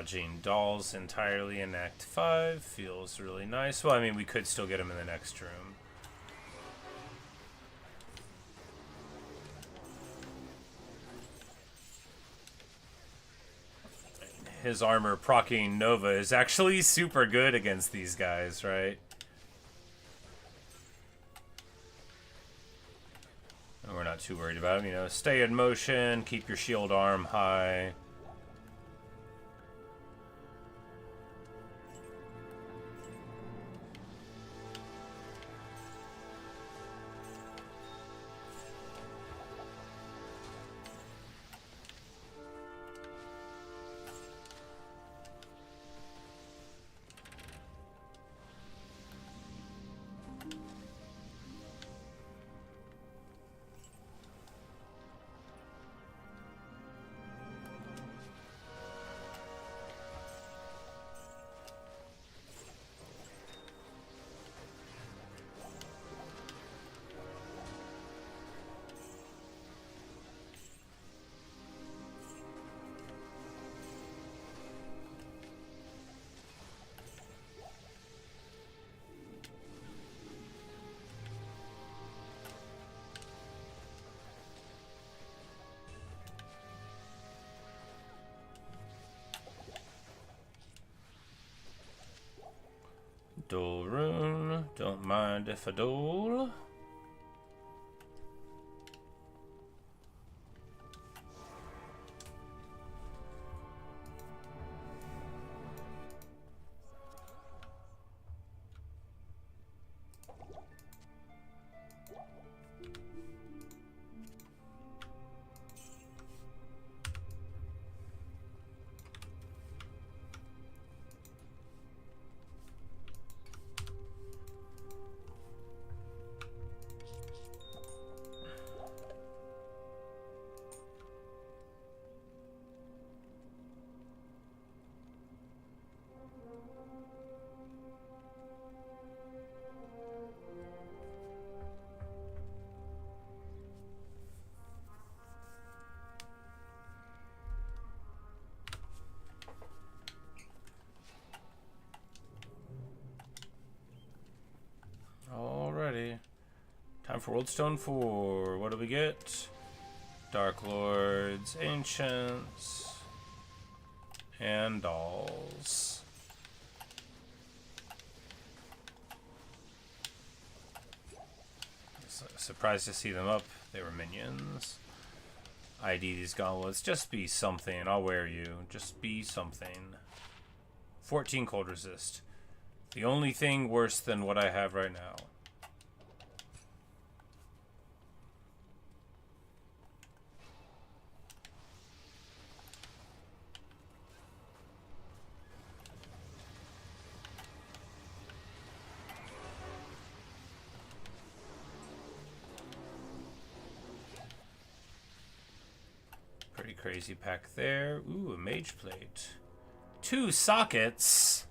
Dodging dolls entirely in Act 5 feels really nice. Well, I mean, we could still get him in the next room. His armor proccing Nova is actually super good against these guys, right? And we're not too worried about him, you know. Stay in motion, keep your shield arm high. Dual rune, don't mind if I duel. Alrighty. Time for Worldstone 4. What do we get? Dark Lords, Ancients, and Dolls. Surprised to see them up. They were minions. ID these gauntlets. Just be something. I'll wear you. Just be something. 14 cold resist. The only thing worse than what I have right now. Pretty crazy pack there. Ooh, a mage plate. 2 sockets.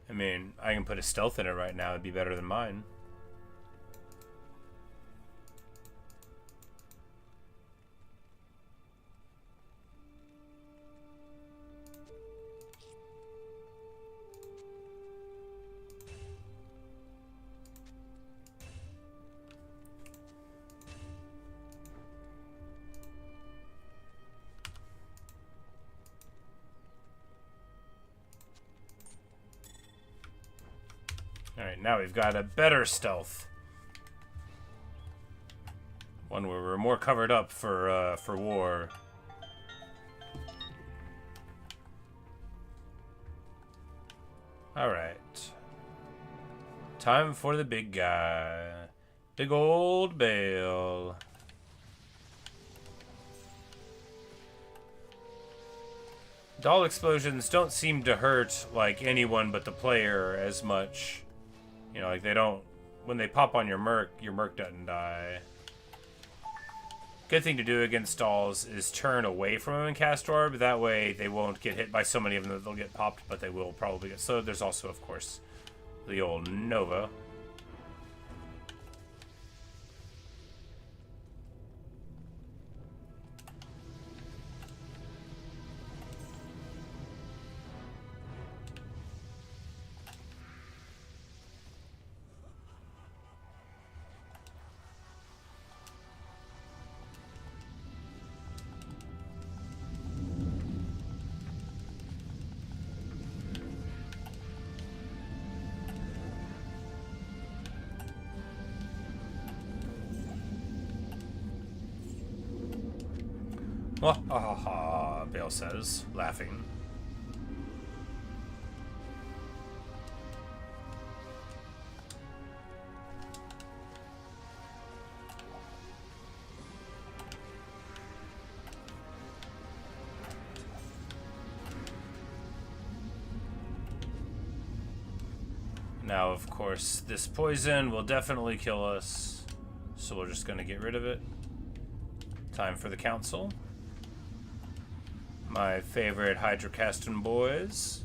I mean, I can put a stealth in it right now. It'd be better than mine. Alright, now we've got a better stealth. One where we're more covered up for war. Alright. Time for the big guy. Big old bale. Doll explosions don't seem to hurt, like, anyone but the player as much. You know, like, they don't... When they pop on your merc doesn't die. Good thing to do against dolls is turn away from them and cast orb. That way they won't get hit by so many of them that they'll get popped, but they will probably get slowed. There's also, of course, the old Nova. Ha ha ha, Bale says, laughing. Now, of course, this poison will definitely kill us, so we're just going to get rid of it. Time for the council. My favorite Hydrocastin boys.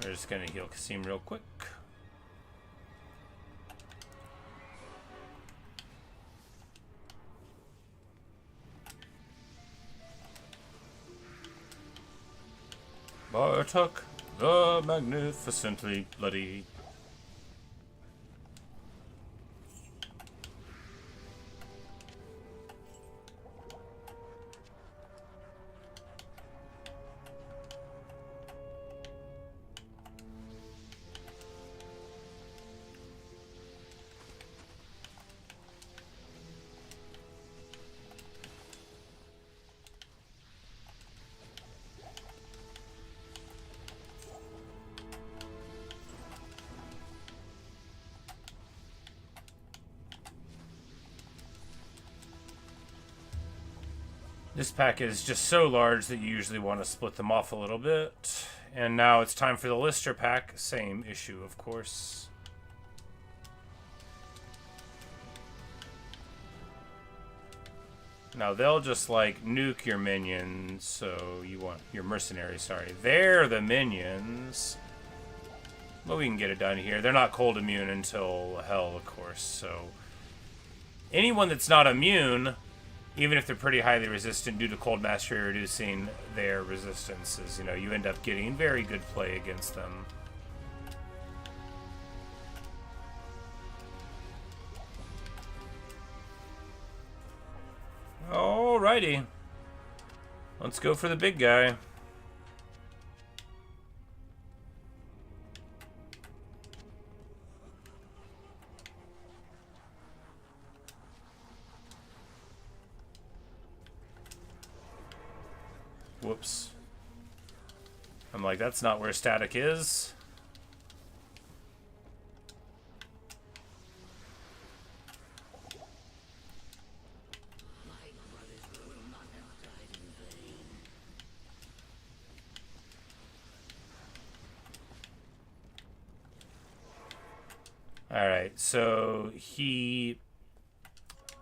We're just gonna heal Kasim real quick. Bartok the Magnificently Bloody. This pack is just so large that you usually want to split them off a little bit. And now it's time for the Lister pack. Same issue, of course. Now they'll just like nuke your minions, so you want your mercenaries, sorry. They're the minions. But we can get it done here. They're not cold immune until hell, of course, so anyone that's not immune, even if they're pretty highly resistant due to cold mastery reducing their resistances, you know, you end up getting very good play against them. Alrighty. Let's go for the big guy. Whoops. I'm like, that's not where static is. Alright, so he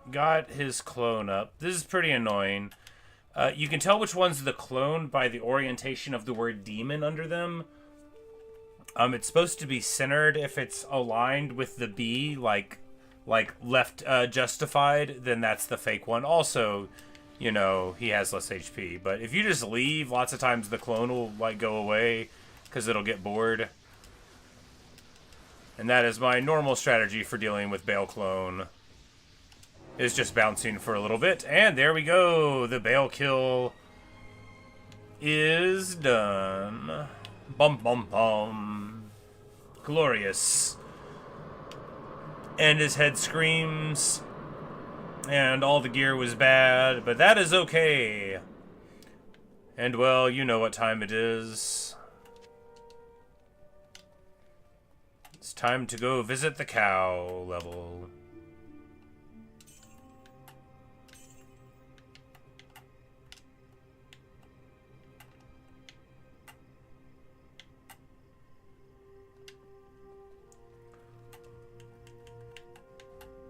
got his clone up. This is pretty annoying. You can tell which one's the clone by the orientation of the word demon under them. It's supposed to be centered. If it's aligned with the B, like left justified, then that's the fake one. Also, you know, he has less HP. But if you just leave, lots of times the clone will like go away because it'll get bored. And that is my normal strategy for dealing with Bale clone. Is just bouncing for a little bit. And there we go. The Bale kill is done. Bum bum bum. Glorious. And his head screams. And all the gear was bad. But that is okay. And well, you know what time it is. It's time to go visit the cow level.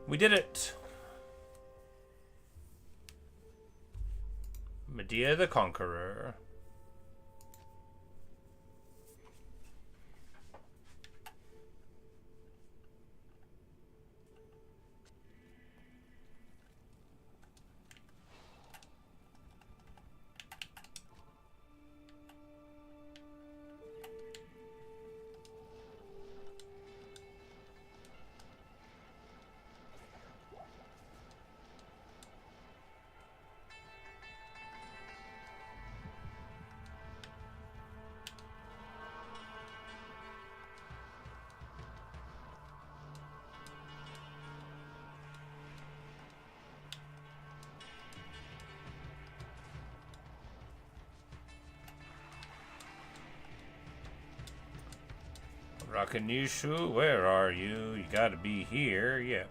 We did it! Medea the Conqueror. Rakanishu, where are you? You gotta be here. Yeah.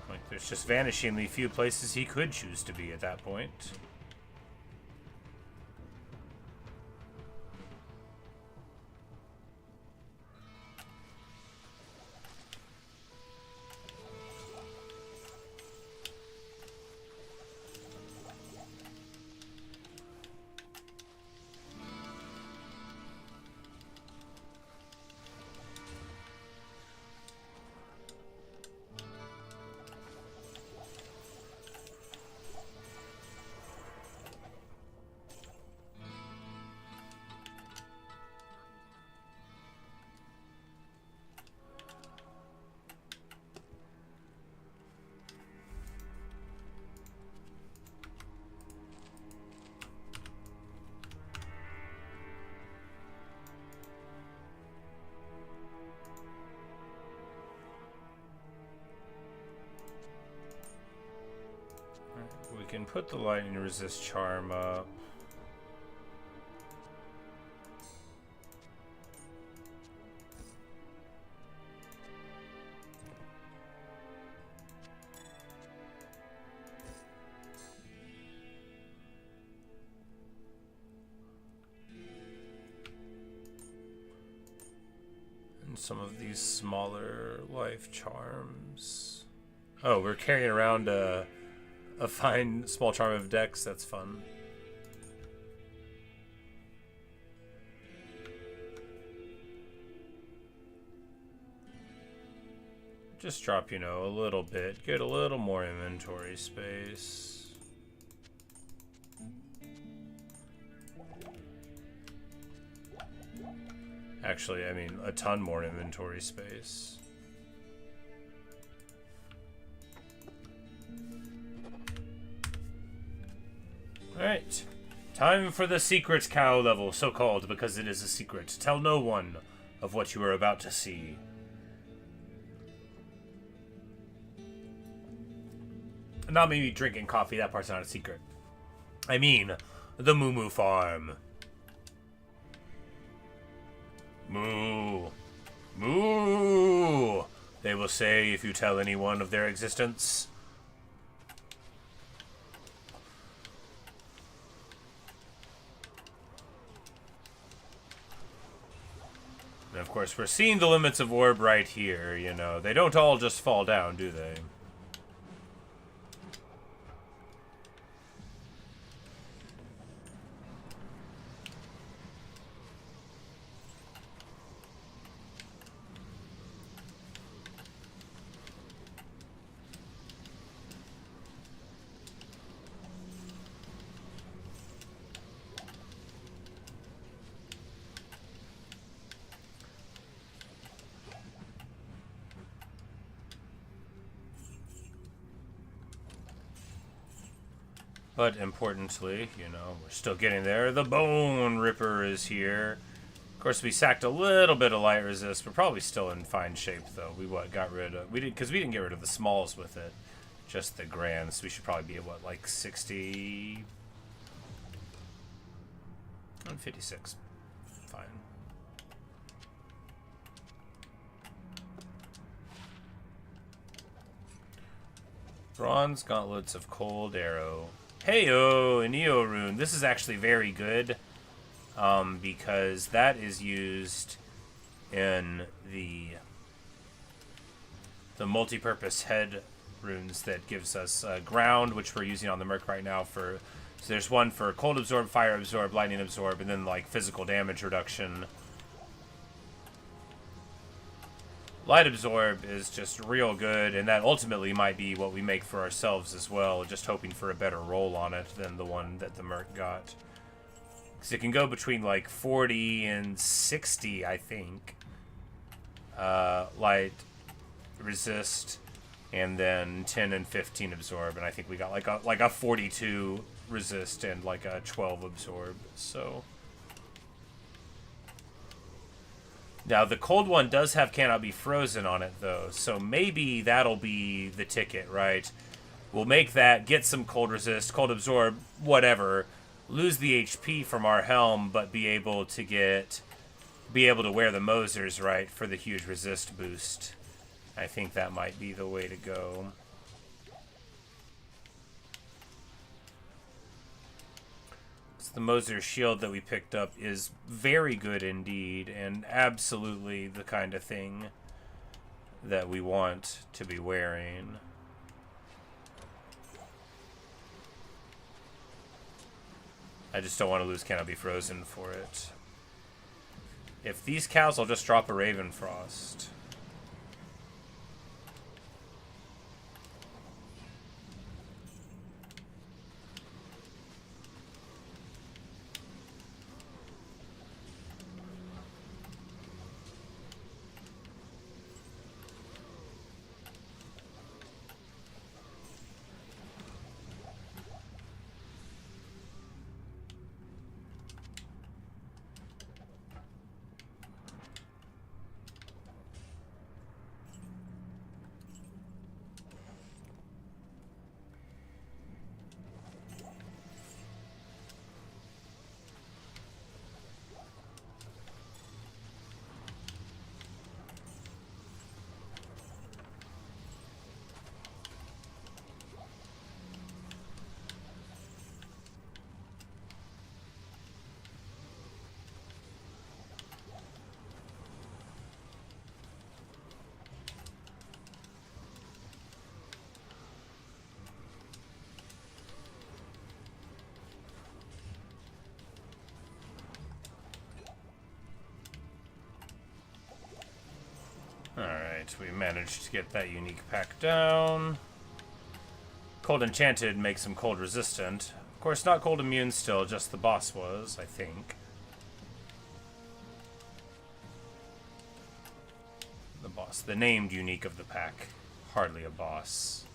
Like, there's just vanishingly few places he could choose to be at that point. We can put the lightning resist charm up. And some of these smaller life charms. Oh, we're carrying around a fine small charm of Dex. That's fun. Just drop, you know, a little bit. Get a little more inventory space. Actually, I mean, a ton more inventory space. Alright. Time for the secret cow level, so called because it is a secret. Tell no one of what you are about to see. Not maybe drinking coffee, that part's not a secret. I mean, the Moo Moo Farm. Moo. Moo. They will say if you tell anyone of their existence. And of course, we're seeing the limits of orb right here, you know. They don't all just fall down, do they? But importantly, you know, we're still getting there. The Bone Ripper is here. Of course, we sacked a little bit of light resist. We're probably still in fine shape, though. We got rid of... Because we didn't get rid of the smalls with it. Just the grands. We should probably be at, what, like 60... I'm 56. Fine. Bronze Gauntlets of Cold Arrow. Heyo, a Neo Rune. This is actually very good, because that is used in the multi-purpose head runes that gives us ground, which we're using on the Merc right now for. So there's one for cold absorb, fire absorb, lightning absorb, and then like physical damage reduction. Light Absorb is just real good, and that ultimately might be what we make for ourselves as well, just hoping for a better roll on it than the one that the Merc got. Because it can go between like 40 and 60, I think. Light Resist, and then 10 and 15 Absorb, and I think we got like a 42 Resist and like a 12 Absorb, so... Now, the cold one does have cannot be frozen on it, though, so maybe that'll be the ticket, right? We'll make that, get some cold resist, cold absorb, whatever, lose the HP from our helm, but be able to get be able to wear the Mosers, right, for the huge resist boost. I think that might be the way to go. The Moser shield that we picked up is very good indeed, and absolutely the kind of thing that we want to be wearing. I just don't want to lose Cannot Be Frozen for it. If these cows will just drop a Ravenfrost. Alright, we managed to get that unique pack down. Cold Enchanted makes him cold resistant. Of course, not cold immune still, just the boss was, I think. The boss. The named unique of the pack. Hardly a boss.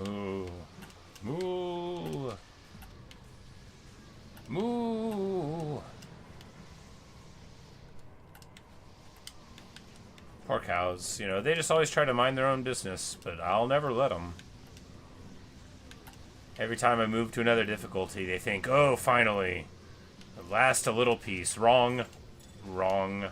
Moo. Moo. Moo. Poor cows. You know, they just always try to mind their own business, but I'll never let them. Every time I move to another difficulty, they think, oh, finally. At last a little piece. Wrong. Wrong.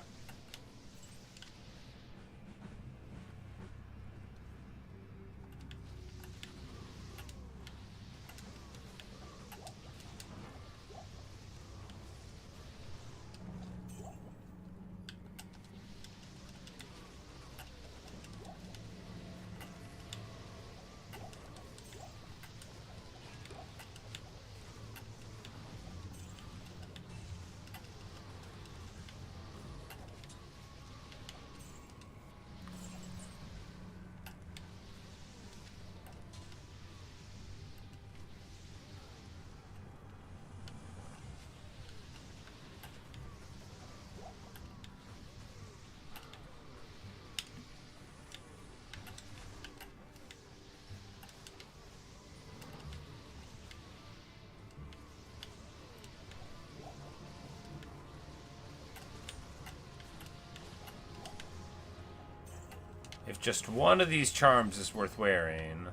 If just one of these charms is worth wearing,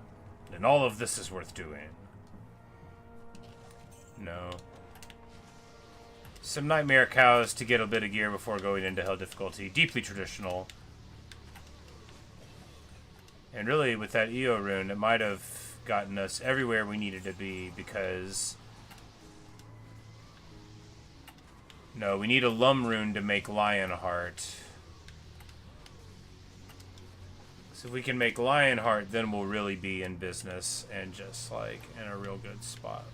then all of this is worth doing. No. Some Nightmare Cows to get a bit of gear before going into Hell difficulty. Deeply traditional. And really, with that EO rune, it might have gotten us everywhere we needed to be, because... No, we need a Lum rune to make Lionheart. So if we can make Lionheart, then we'll really be in business and just, like, in a real good spot.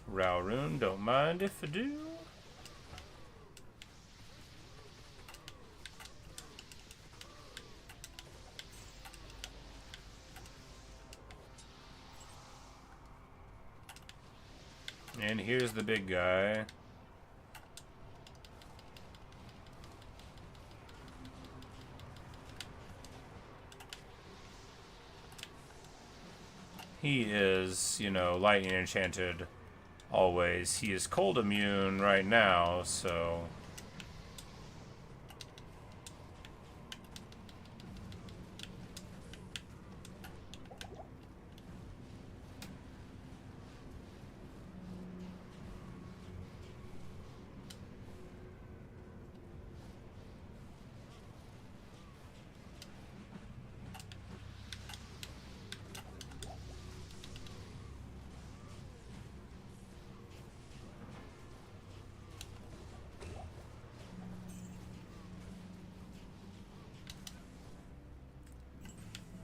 Rowrune, don't mind if I do. And here's the big guy. He is, you know, lightning enchanted always. He is cold immune right now, so...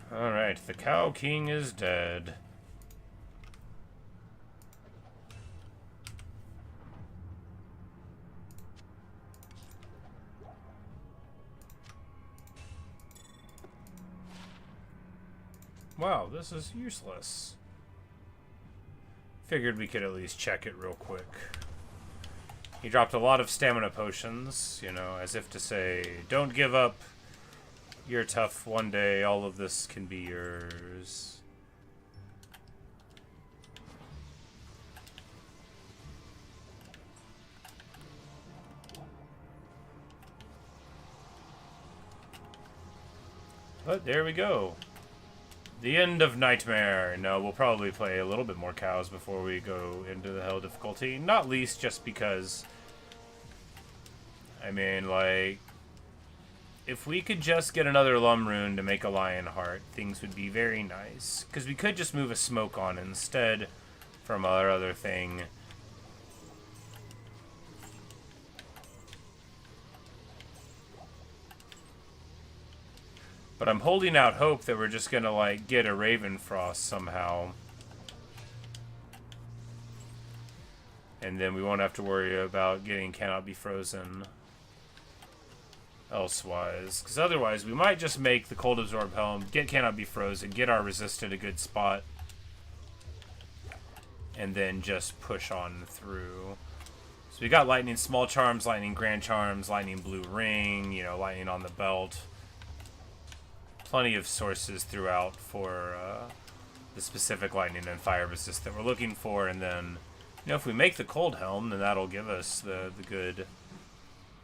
Alright, the Cow King is dead. Wow, this is useless. Figured we could at least check it real quick. He dropped a lot of stamina potions, you know, as if to say, don't give up. You're tough. One day, all of this can be yours. But there we go. The end of Nightmare. No, we'll probably play a little bit more cows before we go into the hell difficulty. Not least just because... I mean, like... If we could just get another Lum Rune to make a Lionheart, things would be very nice. Because we could just move a Smoke on instead from our other thing. But I'm holding out hope that we're just gonna, like, get a Ravenfrost somehow. And then we won't have to worry about getting Cannot Be Frozen elsewise. Because otherwise, we might just make the Cold Absorb Helm, get Cannot Be Frozen, get our Resist at a good spot, and then just push on through. So we got Lightning Small Charms, Lightning Grand Charms, Lightning Blue Ring, you know, Lightning on the Belt. Plenty of sources throughout for the specific Lightning and Fire Resist that we're looking for, and then, you know, if we make the Cold Helm, then that'll give us the good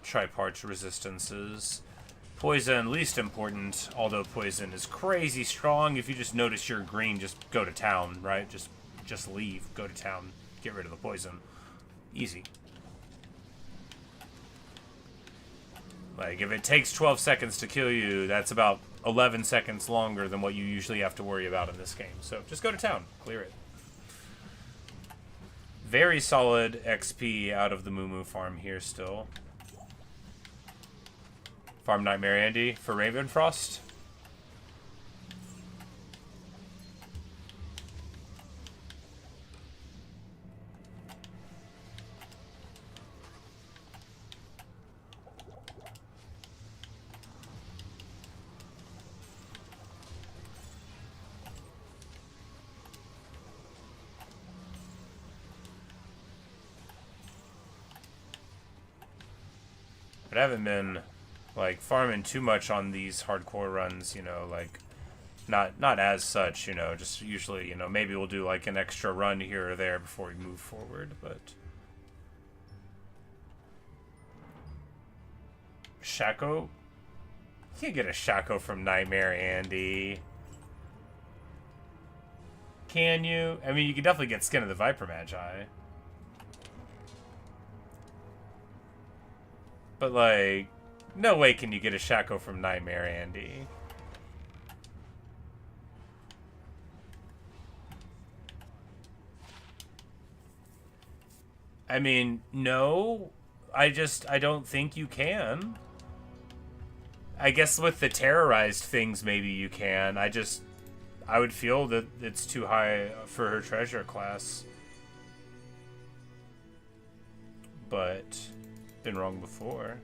Triparch resistances. Poison, least important, although poison is crazy strong. If you just notice you're green, just go to town, right? Just leave, go to town, get rid of the poison. Easy. Like, if it takes 12 seconds to kill you, that's about 11 seconds longer than what you usually have to worry about in this game. So just go to town, clear it. Very solid XP out of the Moo farm here still. Farm Nightmare Andy for Ravenfrost. But I haven't been, like, farming too much on these hardcore runs, you know, like, not as such, you know, just usually, you know, maybe we'll do, like, an extra run here or there before we move forward, but... Shaco? You can't get a Shaco from Nightmare Andy. Can you? I mean, you can definitely get Skin of the Viper Magi. But, like, no way can you get a Shaco from Nightmare Andy. I mean, no. I don't think you can. I guess with the terrorized things, maybe you can. I would feel that it's too high for her treasure class. But, been wrong before.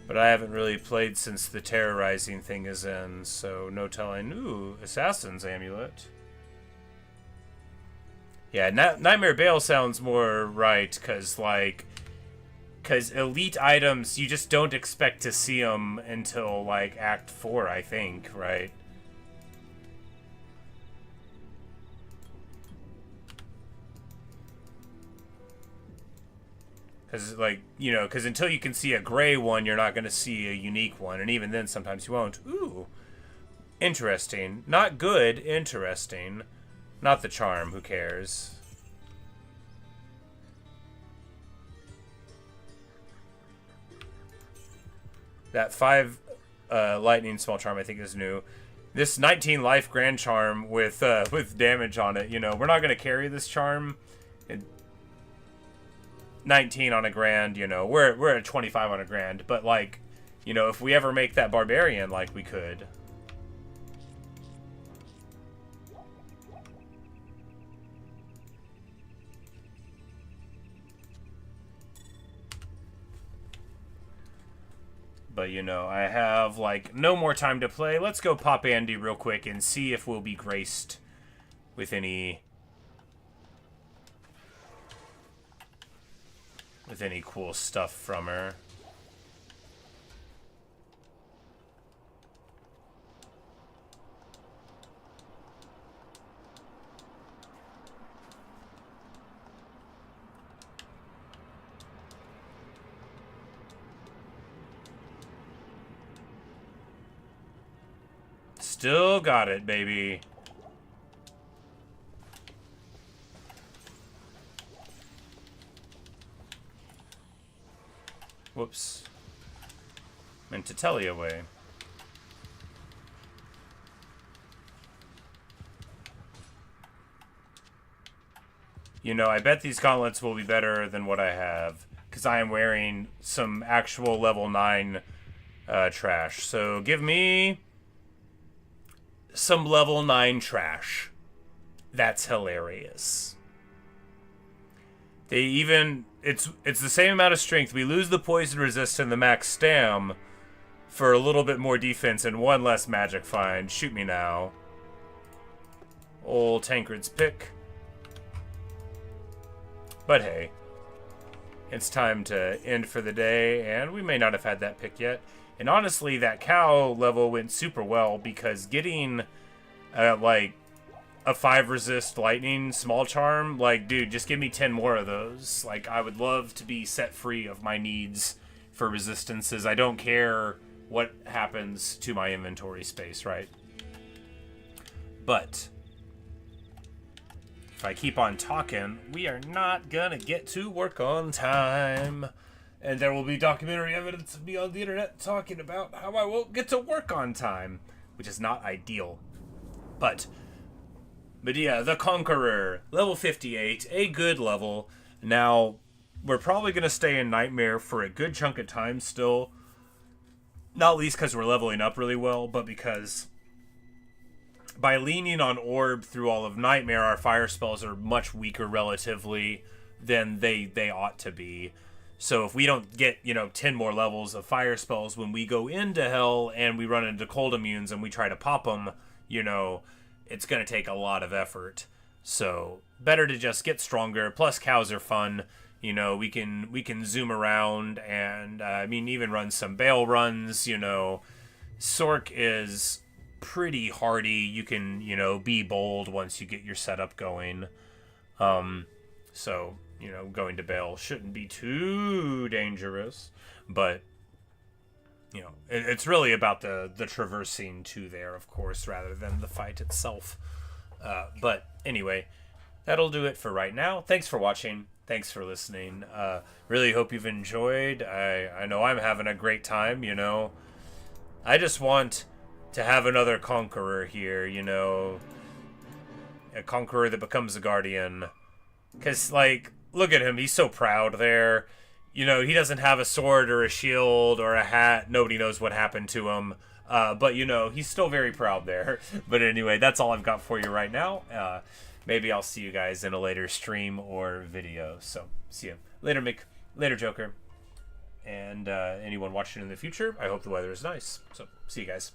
But I haven't really played since the terrorizing thing is in, so no telling. Ooh, Assassin's Amulet. Yeah, Nightmare Bale sounds more right, because elite items, you just don't expect to see them until, like, Act 4, I think, right? Because, like, you know, because until you can see a gray one, you're not going to see a unique one, and even then, sometimes you won't. Ooh, interesting. Not good, interesting. Not the charm, who cares? That 5 lightning small charm I think is new. This 19 life grand charm with damage on it, you know, we're not going to carry this charm. 19 on a grand, you know, we're at 25 on a grand, but like, you know, if we ever make that barbarian, like, we could. But, you know, I have, like, no more time to play. Let's go pop Andy real quick and see if we'll be graced with any cool stuff from her. Still got it, baby. Whoops. Meant to tell you away. You know, I bet these gauntlets will be better than what I have, because I am wearing some actual level 9 trash. So give me some level 9 trash. That's hilarious. They even... It's the same amount of strength. We lose the poison resist and the max stam for a little bit more defense and one less magic find. Shoot me now. Old Tancred's pick. But hey, it's time to end for the day, and we may not have had that pick yet. And honestly, that cow level went super well, because getting, like, a 5 resist lightning small charm, like, dude, just give me 10 more of those. Like, I would love to be set free of my needs for resistances. I don't care what happens to my inventory space, right? But if I keep on talking, we are not gonna get to work on time. And there will be documentary evidence of me on the internet talking about how I won't get to work on time, which is not ideal. But yeah, the Conqueror, level 58, a good level. Now, we're probably going to stay in Nightmare for a good chunk of time still. Not least because we're leveling up really well, but because by leaning on Orb through all of Nightmare, our fire spells are much weaker relatively than they ought to be. So if we don't get, you know, 10 more levels of fire spells when we go into Hell and we run into cold immunes and we try to pop them, you know, it's going to take a lot of effort. So better to just get stronger. Plus cows are fun. You know, we can zoom around and, I mean, even run some Bale runs, you know. Sorc is pretty hardy. You can, you know, be bold once you get your setup going. So, you know, going to Bale shouldn't be too dangerous. But, you know, it's really about the traversing to there, of course, rather than the fight itself. But anyway, that'll do it for right now. Thanks for watching. Thanks for listening. Really hope you've enjoyed. I know I'm having a great time, you know. I just want to have another Conqueror here, you know. a conqueror that becomes a guardian. Because, like, look at him. He's so proud there. You know, he doesn't have a sword or a shield or a hat. Nobody knows what happened to him. But, you know, he's still very proud there. But anyway, that's all I've got for you right now. Maybe I'll see you guys in a later stream or video. So, see you. Later, Mick. Later, Joker. And anyone watching in the future, I hope the weather is nice. So, see you guys.